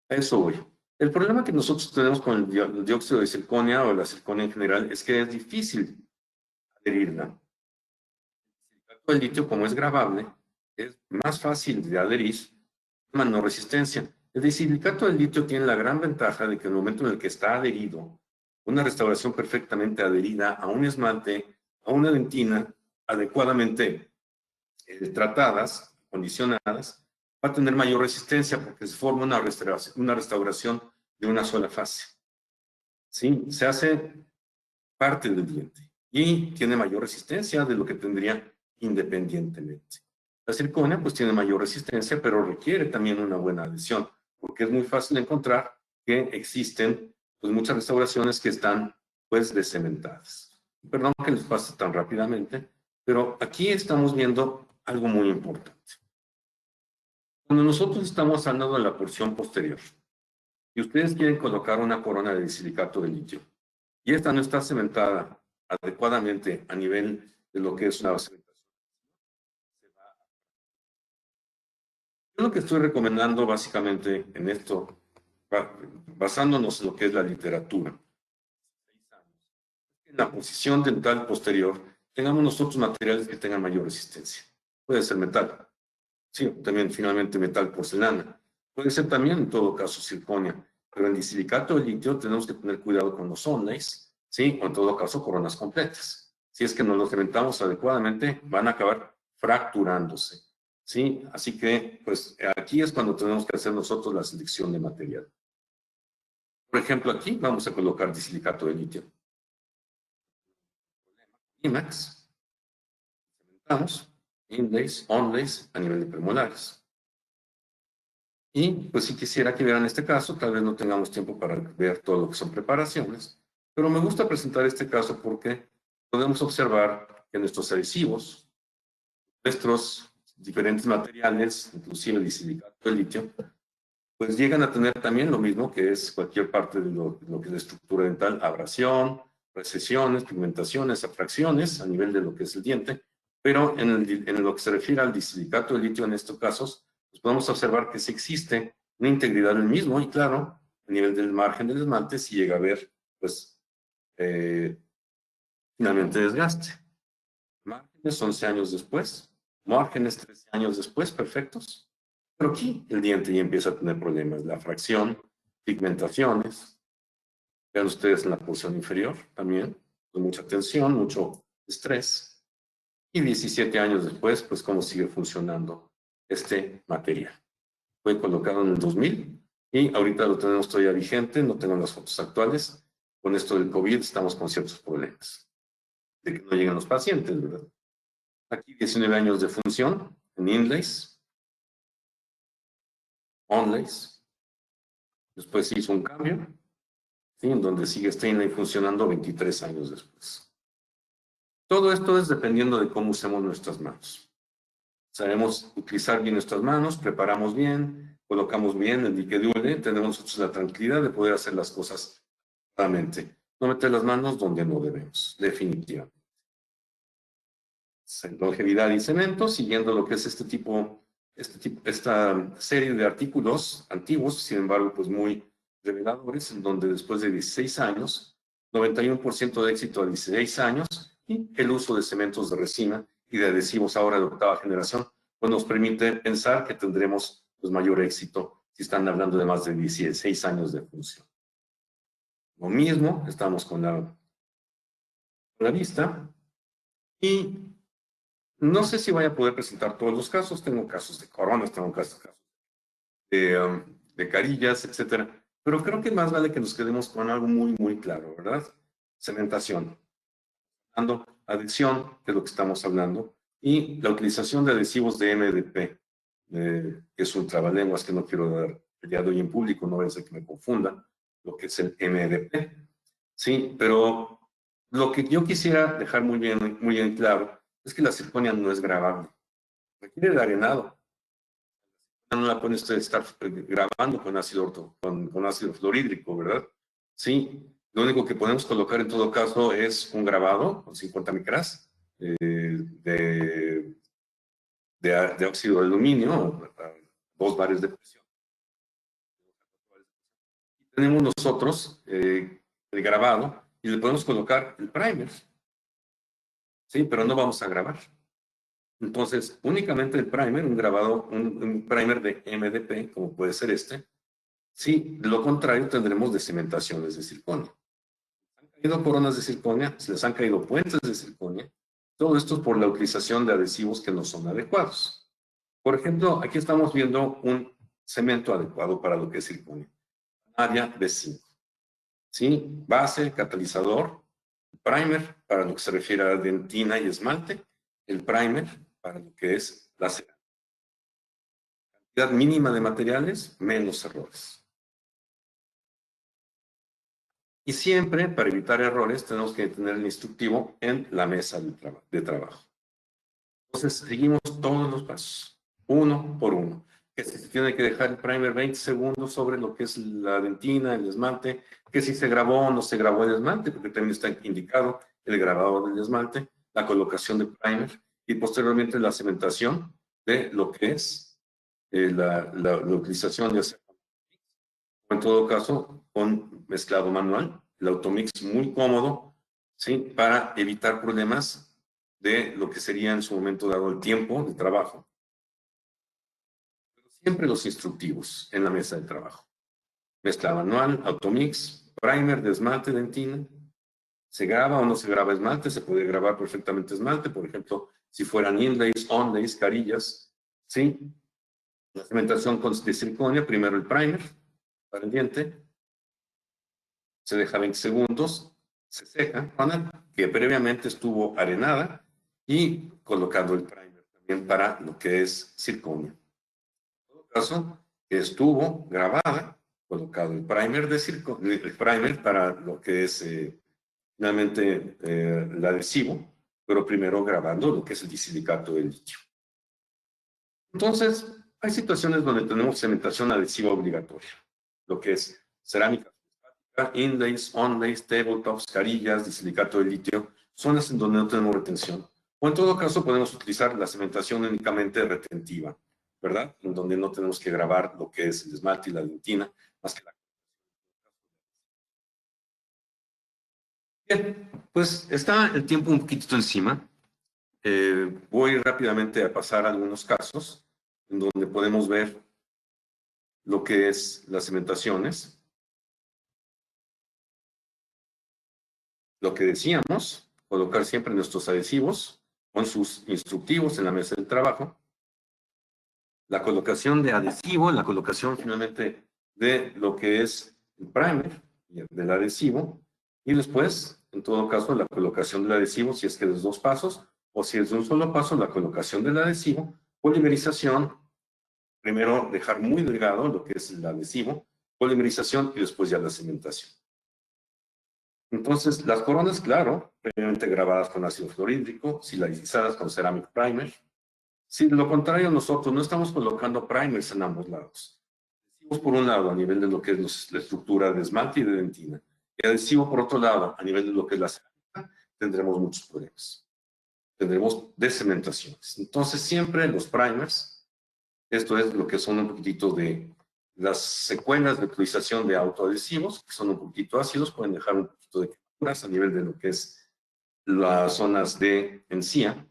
A eso voy. El problema que nosotros tenemos con el dióxido de circonia o la circonia en general es que es difícil adherirla. El disilicato de litio, como es gravable, es más fácil de adherir, menor resistencia. El disilicato de litio tiene la gran ventaja de que en el momento en el que está adherido, una restauración perfectamente adherida a un esmalte, a una dentina, adecuadamente tratadas, condicionadas, va a tener mayor resistencia porque se forma una restauración de una sola fase. ¿Sí? Se hace parte del diente y tiene mayor resistencia de lo que tendría independientemente. La circonia pues tiene mayor resistencia, pero requiere también una buena adhesión, porque es muy fácil encontrar que existen pues muchas restauraciones que están pues descementadas. Perdón que les pase tan rápidamente, pero aquí estamos viendo algo muy importante. Cuando nosotros estamos hablando de la porción posterior y ustedes quieren colocar una corona de disilicato de litio y esta no está cementada adecuadamente a nivel de lo que es una cementación, yo lo que estoy recomendando básicamente en esto, basándonos en lo que es la literatura, en la posición dental posterior, tengamos nosotros materiales que tengan mayor resistencia. Puede ser metal, sí, también finalmente metal porcelana. Puede ser también, en todo caso, circonia. Pero en disilicato de litio tenemos que tener cuidado con los onlays, sí, o en todo caso coronas completas. Si es que no los cementamos adecuadamente, van a acabar fracturándose. ¿Sí? Así que, pues, aquí es cuando tenemos que hacer nosotros la selección de material. Por ejemplo, aquí vamos a colocar disilicato de litio. IMAX. Cementamos. Inlays, onlays a nivel de premolares. Y, pues, si quisiera que vieran este caso, tal vez no tengamos tiempo para ver todo lo que son preparaciones, pero me gusta presentar este caso porque podemos observar que nuestros adhesivos, nuestros diferentes materiales, inclusive el disilicato de litio, pues llegan a tener también lo mismo que es cualquier parte de lo que es la estructura dental, abrasión, recesiones, pigmentaciones, atracciones a nivel de lo que es el diente, pero en lo que se refiere al disilicato de litio en estos casos, pues podemos observar que sí existe una integridad del mismo y claro, a nivel del margen del esmalte sí llega a haber, pues, finalmente desgaste. Márgenes 11 años después, márgenes 13 años después, perfectos. Pero aquí el diente ya empieza a tener problemas, la fracción, pigmentaciones. Vean ustedes en la porción inferior también, con mucha tensión, mucho estrés. Y 17 años después, pues cómo sigue funcionando este material. Fue colocado en el 2000 y ahorita lo tenemos todavía vigente, no tengo las fotos actuales. Con esto del COVID estamos con ciertos problemas de que no llegan los pacientes, ¿verdad? Aquí 19 años de función en inlays, onlays. Después se hizo un cambio, ¿sí? En donde sigue Steinley funcionando 23 años después. Todo esto es dependiendo de cómo usemos nuestras manos. Sabemos utilizar bien nuestras manos, preparamos bien, colocamos bien el dique duele, tenemos nosotros la tranquilidad de poder hacer las cosas claramente. No meter las manos donde no debemos, definitivamente. Longevidad y cemento, siguiendo lo que es esta serie de artículos antiguos, sin embargo, pues muy reveladores, en donde después de 16 años, 91% de éxito a 16 años, y el uso de cementos de resina y de adhesivos ahora de octava generación, pues nos permite pensar que tendremos pues, mayor éxito si están hablando de más de 16 años de función. Lo mismo, estamos con la vista, y no sé si voy a poder presentar todos los casos. Tengo casos de coronas, tengo casos de carillas, etcétera. Pero creo que más vale que nos quedemos con algo muy, muy claro, ¿verdad? Cementación, adhesión, que es lo que estamos hablando, y la utilización de adhesivos de MDP, que es un trabalenguas que no quiero dar el día de hoy en público, no vaya a ser que me confunda lo que es el MDP. Sí, pero lo que yo quisiera dejar muy bien claro es que la circonia no es grabable. Requiere de arenado. No la pueden ustedes estar grabando con con ácido fluorhídrico, ¿verdad? Sí, lo único que podemos colocar en todo caso es un grabado con 50 micras de óxido de aluminio a 2 bares de presión. Y tenemos nosotros el grabado y le podemos colocar el primer. Sí, pero no vamos a grabar. Entonces, únicamente el primer, un primer de MDP, como puede ser este. Sí, de lo contrario tendremos decimentaciones de circonio. Han caído coronas de circonia, se les han caído puentes de circonia. Todo esto es por la utilización de adhesivos que no son adecuados. Por ejemplo, aquí estamos viendo un cemento adecuado para lo que es circonio. Área B5. ¿Sí? Base, catalizador, primer para lo que se refiere a dentina y esmalte, el primer para lo que es la cerámica. Cantidad mínima de materiales, menos errores. Y siempre, para evitar errores, tenemos que tener el instructivo en la mesa de trabajo. Entonces, seguimos todos los pasos, uno por uno. Que si se tiene que dejar el primer 20 segundos sobre lo que es la dentina, el esmalte, que si se grabó o no se grabó el esmalte, porque también está indicado el grabado del esmalte, la colocación de primer y posteriormente la cementación de lo que es la utilización de hacer, o en todo caso, con mezclado manual, el automix muy cómodo, ¿sí? Para evitar problemas de lo que sería en su momento dado el tiempo de trabajo. Pero siempre los instructivos en la mesa de trabajo. Mezcla manual, automix, primer de esmalte, dentina. ¿Se graba o no se graba esmalte? Se puede grabar perfectamente esmalte, por ejemplo, si fueran inlays, onlays, carillas, ¿sí? La cementación de circonia, primero el primer para el diente, se deja 20 segundos, se seca, que previamente estuvo arenada, y colocando el primer también para lo que es circonia. En todo caso, estuvo grabada, colocado el primer el primer para lo que es finalmente el adhesivo, pero primero grabando lo que es el disilicato de litio. Entonces, hay situaciones donde tenemos cementación adhesiva obligatoria, lo que es cerámica, inlays, onlays, tabletops, carillas, disilicato de litio, zonas en donde no tenemos retención. O en todo caso podemos utilizar la cementación únicamente retentiva, ¿verdad? En donde no tenemos que grabar lo que es el esmalte y la dentina, más que la... Bien, pues está el tiempo un poquito encima. Voy rápidamente a pasar a algunos casos en donde podemos ver lo que es las cimentaciones. Lo que decíamos, colocar siempre nuestros adhesivos con sus instructivos en la mesa del trabajo. La colocación de adhesivo, la colocación finalmente de lo que es el primer del adhesivo, y después, en todo caso, la colocación del adhesivo, si es que es de 2 pasos, o si es de un solo paso, la colocación del adhesivo, polimerización, primero dejar muy delgado lo que es el adhesivo, polimerización y después ya la cimentación. Entonces, las coronas, claro, previamente grabadas con ácido fluorhídrico, silicizadas con ceramic primer. Si de lo contrario, nosotros no estamos colocando primers en ambos lados. Adhesivos por un lado, a nivel de lo que es la estructura de esmalte y de dentina, y adhesivo por otro lado, a nivel de lo que es la cerámica, tendremos muchos problemas. Tendremos descementaciones. Entonces, siempre los primers, esto es lo que son un poquitito de las secuelas de utilización de autoadhesivos, que son un poquito ácidos, pueden dejar un poquito de quemaduras a nivel de lo que es las zonas de encía.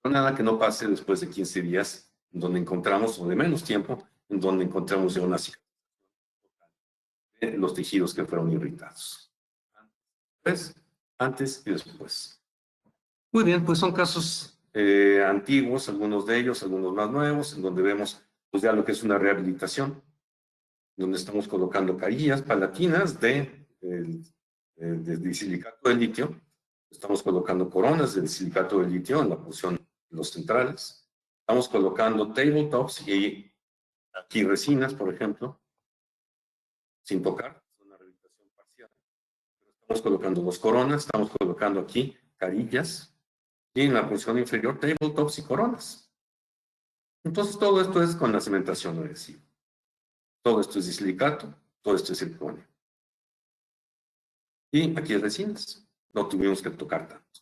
Pero nada que no pase después de 15 días, donde encontramos, o de menos tiempo, en donde encontramos ya una cicatrización de los tejidos que fueron irritados. Antes y después. Muy bien, pues son casos antiguos, algunos de ellos, algunos más nuevos, en donde vemos pues ya lo que es una rehabilitación, donde estamos colocando carillas palatinas de silicato de litio. Estamos colocando coronas de silicato de litio en la porción de los centrales. Estamos colocando tabletops y aquí resinas, por ejemplo, sin tocar, es una rehabilitación parcial. Estamos colocando 2 coronas, estamos colocando aquí carillas y en la porción inferior tabletops y coronas. Entonces todo esto es con la cementación adhesiva. Todo esto es de silicato, todo esto es circonio. Y aquí es resinas. No tuvimos que tocar tanto.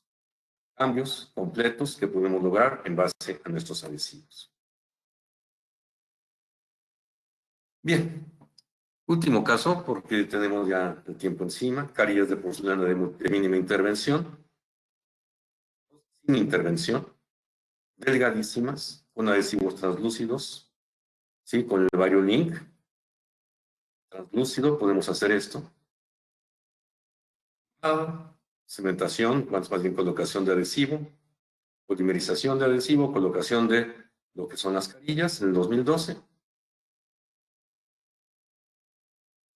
Cambios completos que podemos lograr en base a nuestros adhesivos. Bien, último caso, porque tenemos ya el tiempo encima. Carillas de porcelana de mínima intervención. Sin intervención. Delgadísimas, con adhesivos translúcidos. ¿Sí? Con el Variolink translúcido podemos hacer esto. Cementación, más bien colocación de adhesivo, polimerización de adhesivo, colocación de lo que son las carillas en el 2012.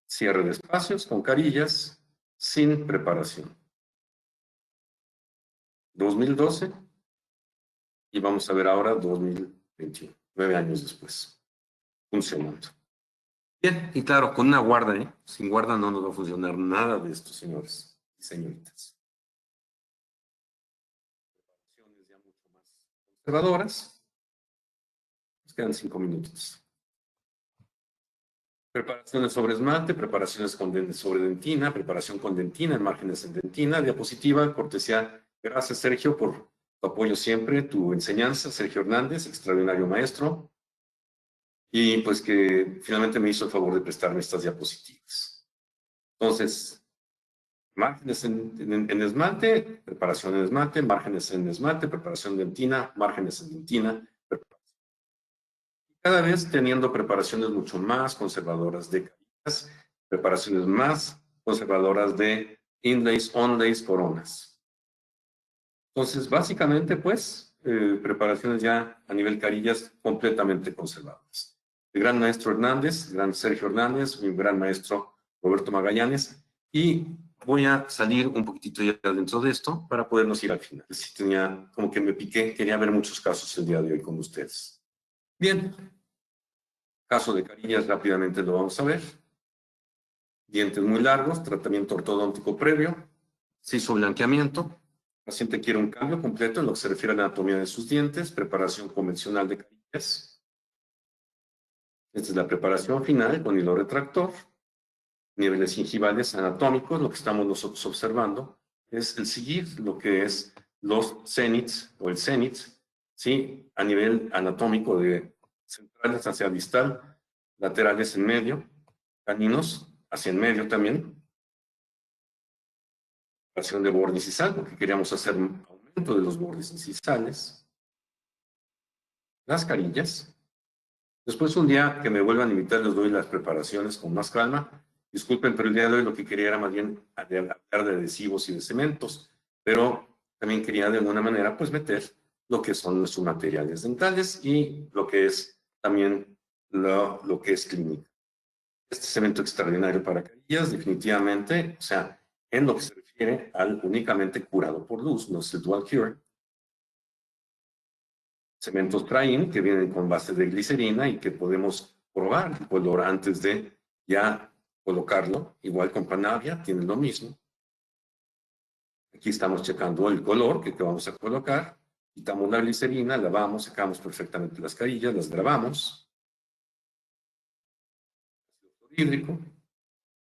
Cierre de espacios con carillas sin preparación. 2012 y vamos a ver ahora 2021, 9 años después, funcionando. Bien, y claro, con una guarda, ¿eh? Sin guarda no nos va a funcionar nada de esto, señores y señoritas. Preparaciones ya mucho más conservadoras. Nos quedan 5 minutos. Preparaciones sobre esmalte, preparaciones sobre dentina, preparación con dentina, en márgenes en dentina, diapositiva, cortesía. Gracias, Sergio, por tu apoyo siempre, tu enseñanza. Sergio Hernández, extraordinario maestro. Y pues que finalmente me hizo el favor de prestarme estas diapositivas. Entonces, márgenes en esmalte, preparación en esmalte, márgenes en esmalte, preparación dentina, márgenes en dentina, cada vez teniendo preparaciones mucho más conservadoras de carillas, preparaciones más conservadoras de inlays, onlays, coronas. Entonces, básicamente, pues, preparaciones ya a nivel carillas completamente conservadas. El gran maestro Hernández, el gran Sergio Hernández, mi gran maestro Roberto Magallanes, y voy a salir un poquitito ya dentro de esto para podernos ir al final. Si tenía, como que me piqué, quería ver muchos casos el día de hoy con ustedes. Bien, caso de carillas rápidamente lo vamos a ver. Dientes muy largos, tratamiento ortodóntico previo, se hizo blanqueamiento, el paciente quiere un cambio completo en lo que se refiere a la anatomía de sus dientes, preparación convencional de carillas. Esta es la preparación final con hilo retractor, niveles gingivales anatómicos, lo que estamos nosotros observando es el seguir lo que es los cénits o el cénit, ¿sí? A nivel anatómico de centrales hacia distal, laterales en medio, caninos hacia en medio también. Operación de borde incisal, porque queríamos hacer un aumento de los bordes incisales. Las carillas. Después, un día que me vuelvan a invitar, les doy las preparaciones con más calma. Disculpen, pero el día de hoy lo que quería era más bien hablar de adhesivos y de cementos, pero también quería de alguna manera pues meter lo que son nuestros materiales dentales y lo que es también lo que es clínica. Este cemento extraordinario para carillas, definitivamente, o sea, en lo que se refiere al únicamente curado por luz, no es el dual cure. Cementos Train que vienen con base de glicerina y que podemos probar el color antes de ya colocarlo. Igual con Panavia, tienen lo mismo. Aquí estamos checando el color que vamos a colocar. Quitamos la glicerina, lavamos, sacamos perfectamente las carillas, las grabamos. Hídrico.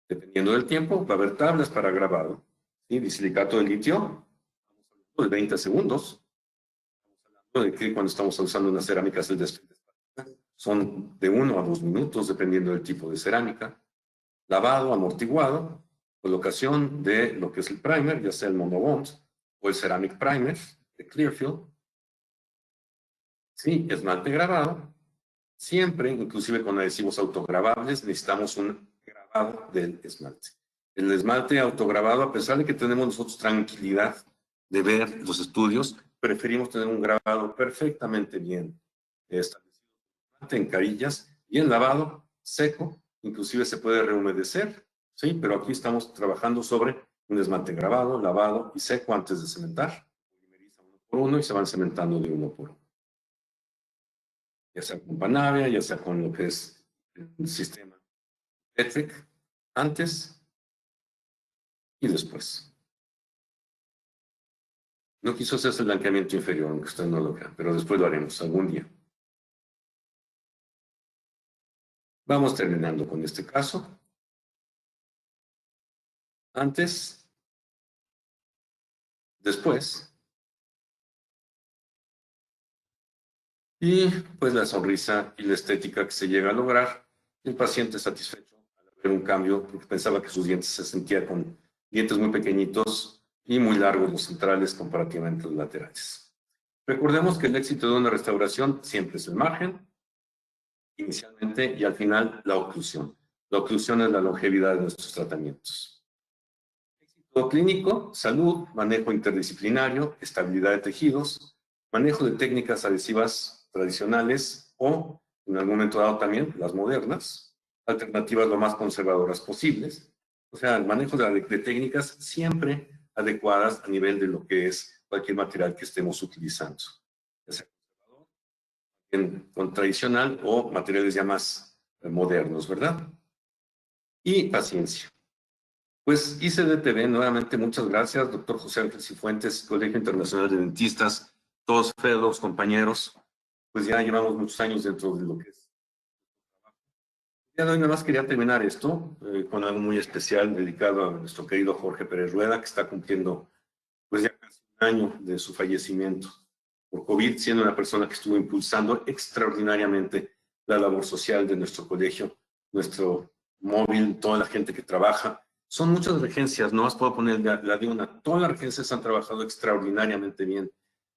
Dependiendo del tiempo, va a haber tablas para grabado. ¿Sí? Disilicato de litio, de 20 segundos. De que cuando estamos usando una cerámica son de 1 a 2 minutos, dependiendo del tipo de cerámica. Lavado, amortiguado, colocación de lo que es el primer, ya sea el monobond o el ceramic primer de Clearfield. Sí, esmalte grabado. Siempre, inclusive con adhesivos autograbables, necesitamos un grabado del esmalte. El esmalte autograbado, a pesar de que tenemos nosotros tranquilidad de ver los estudios, preferimos tener un grabado perfectamente bien establecido en carillas y en lavado seco, inclusive se puede rehumedecer, ¿sí? Pero aquí estamos trabajando sobre un esmalte grabado, lavado y seco antes de cementar. Polimeriza uno por uno y se van cementando de uno por uno. Ya sea con Panavia, ya sea con lo que es el sistema Tetric, antes y después. No quiso hacerse el blanqueamiento inferior, aunque usted no lo vea, pero después lo haremos algún día. Vamos terminando con este caso. Antes, después. Y pues la sonrisa y la estética que se llega a lograr. El paciente satisfecho al ver un cambio, porque pensaba que sus dientes se sentían con dientes muy pequeñitos y muy largos los centrales comparativamente los laterales. Recordemos que el éxito de una restauración siempre es el margen, inicialmente, y al final la oclusión. La oclusión es la longevidad de nuestros tratamientos. Éxito clínico, salud, manejo interdisciplinario, estabilidad de tejidos, manejo de técnicas adhesivas tradicionales o, en algún momento dado también, las modernas, alternativas lo más conservadoras posibles. O sea, el manejo de técnicas siempre adecuadas a nivel de lo que es cualquier material que estemos utilizando. Ya sea con tradicional o materiales ya más modernos, ¿verdad? Y paciencia. Pues ICDTV, nuevamente muchas gracias, doctor José Ángel Cifuentes, Colegio Internacional de Dentistas, todos fellows, compañeros, pues ya llevamos muchos años dentro de lo que es. Ya nada más quería terminar esto con algo muy especial dedicado a nuestro querido Jorge Pérez Rueda, que está cumpliendo pues ya casi un año de su fallecimiento por COVID, siendo una persona que estuvo impulsando extraordinariamente la labor social de nuestro colegio, nuestro móvil, toda la gente que trabaja. Son muchas regencias, no más puedo poner la de una. Todas las regencias han trabajado extraordinariamente bien.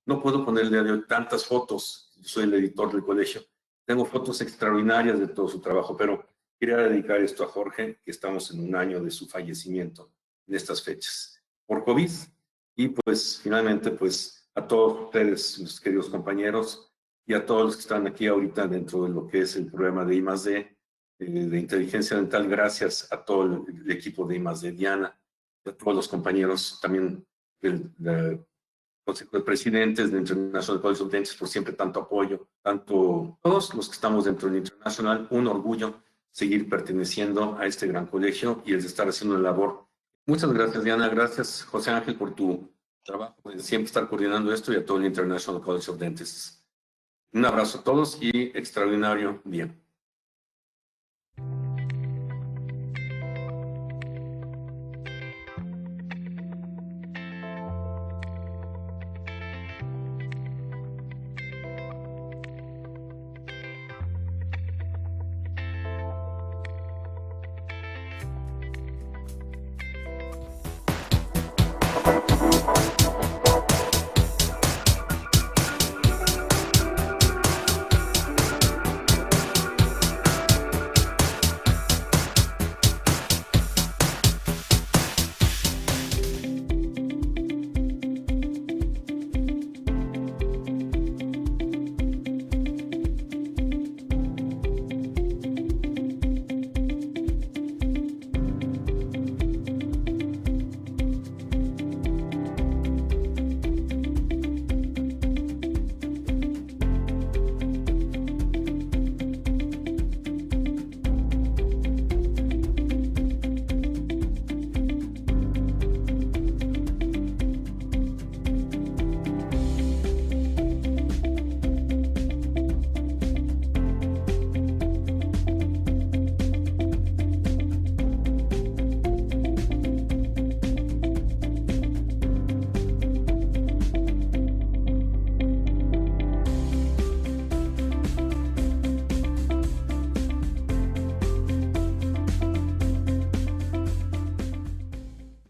No puedo poner el día de hoy tantas fotos, yo soy el editor del colegio. Tengo fotos extraordinarias de todo su trabajo, pero quería dedicar esto a Jorge, que estamos en un año de su fallecimiento en estas fechas por COVID. Y pues finalmente, pues a todos ustedes, mis queridos compañeros, y a todos los que están aquí ahorita dentro de lo que es el programa de I+D, de inteligencia dental, gracias a todo el equipo de I+D, Diana, a todos los compañeros también del Consejo de Presidentes de International College of Dentists por siempre tanto apoyo, tanto todos los que estamos dentro del International, un orgullo seguir perteneciendo a este gran colegio y el de estar haciendo la labor. Muchas gracias, Diana. Gracias, José Ángel, por tu trabajo de siempre estar coordinando esto y a todo el International College of Dentists. Un abrazo a todos y extraordinario día.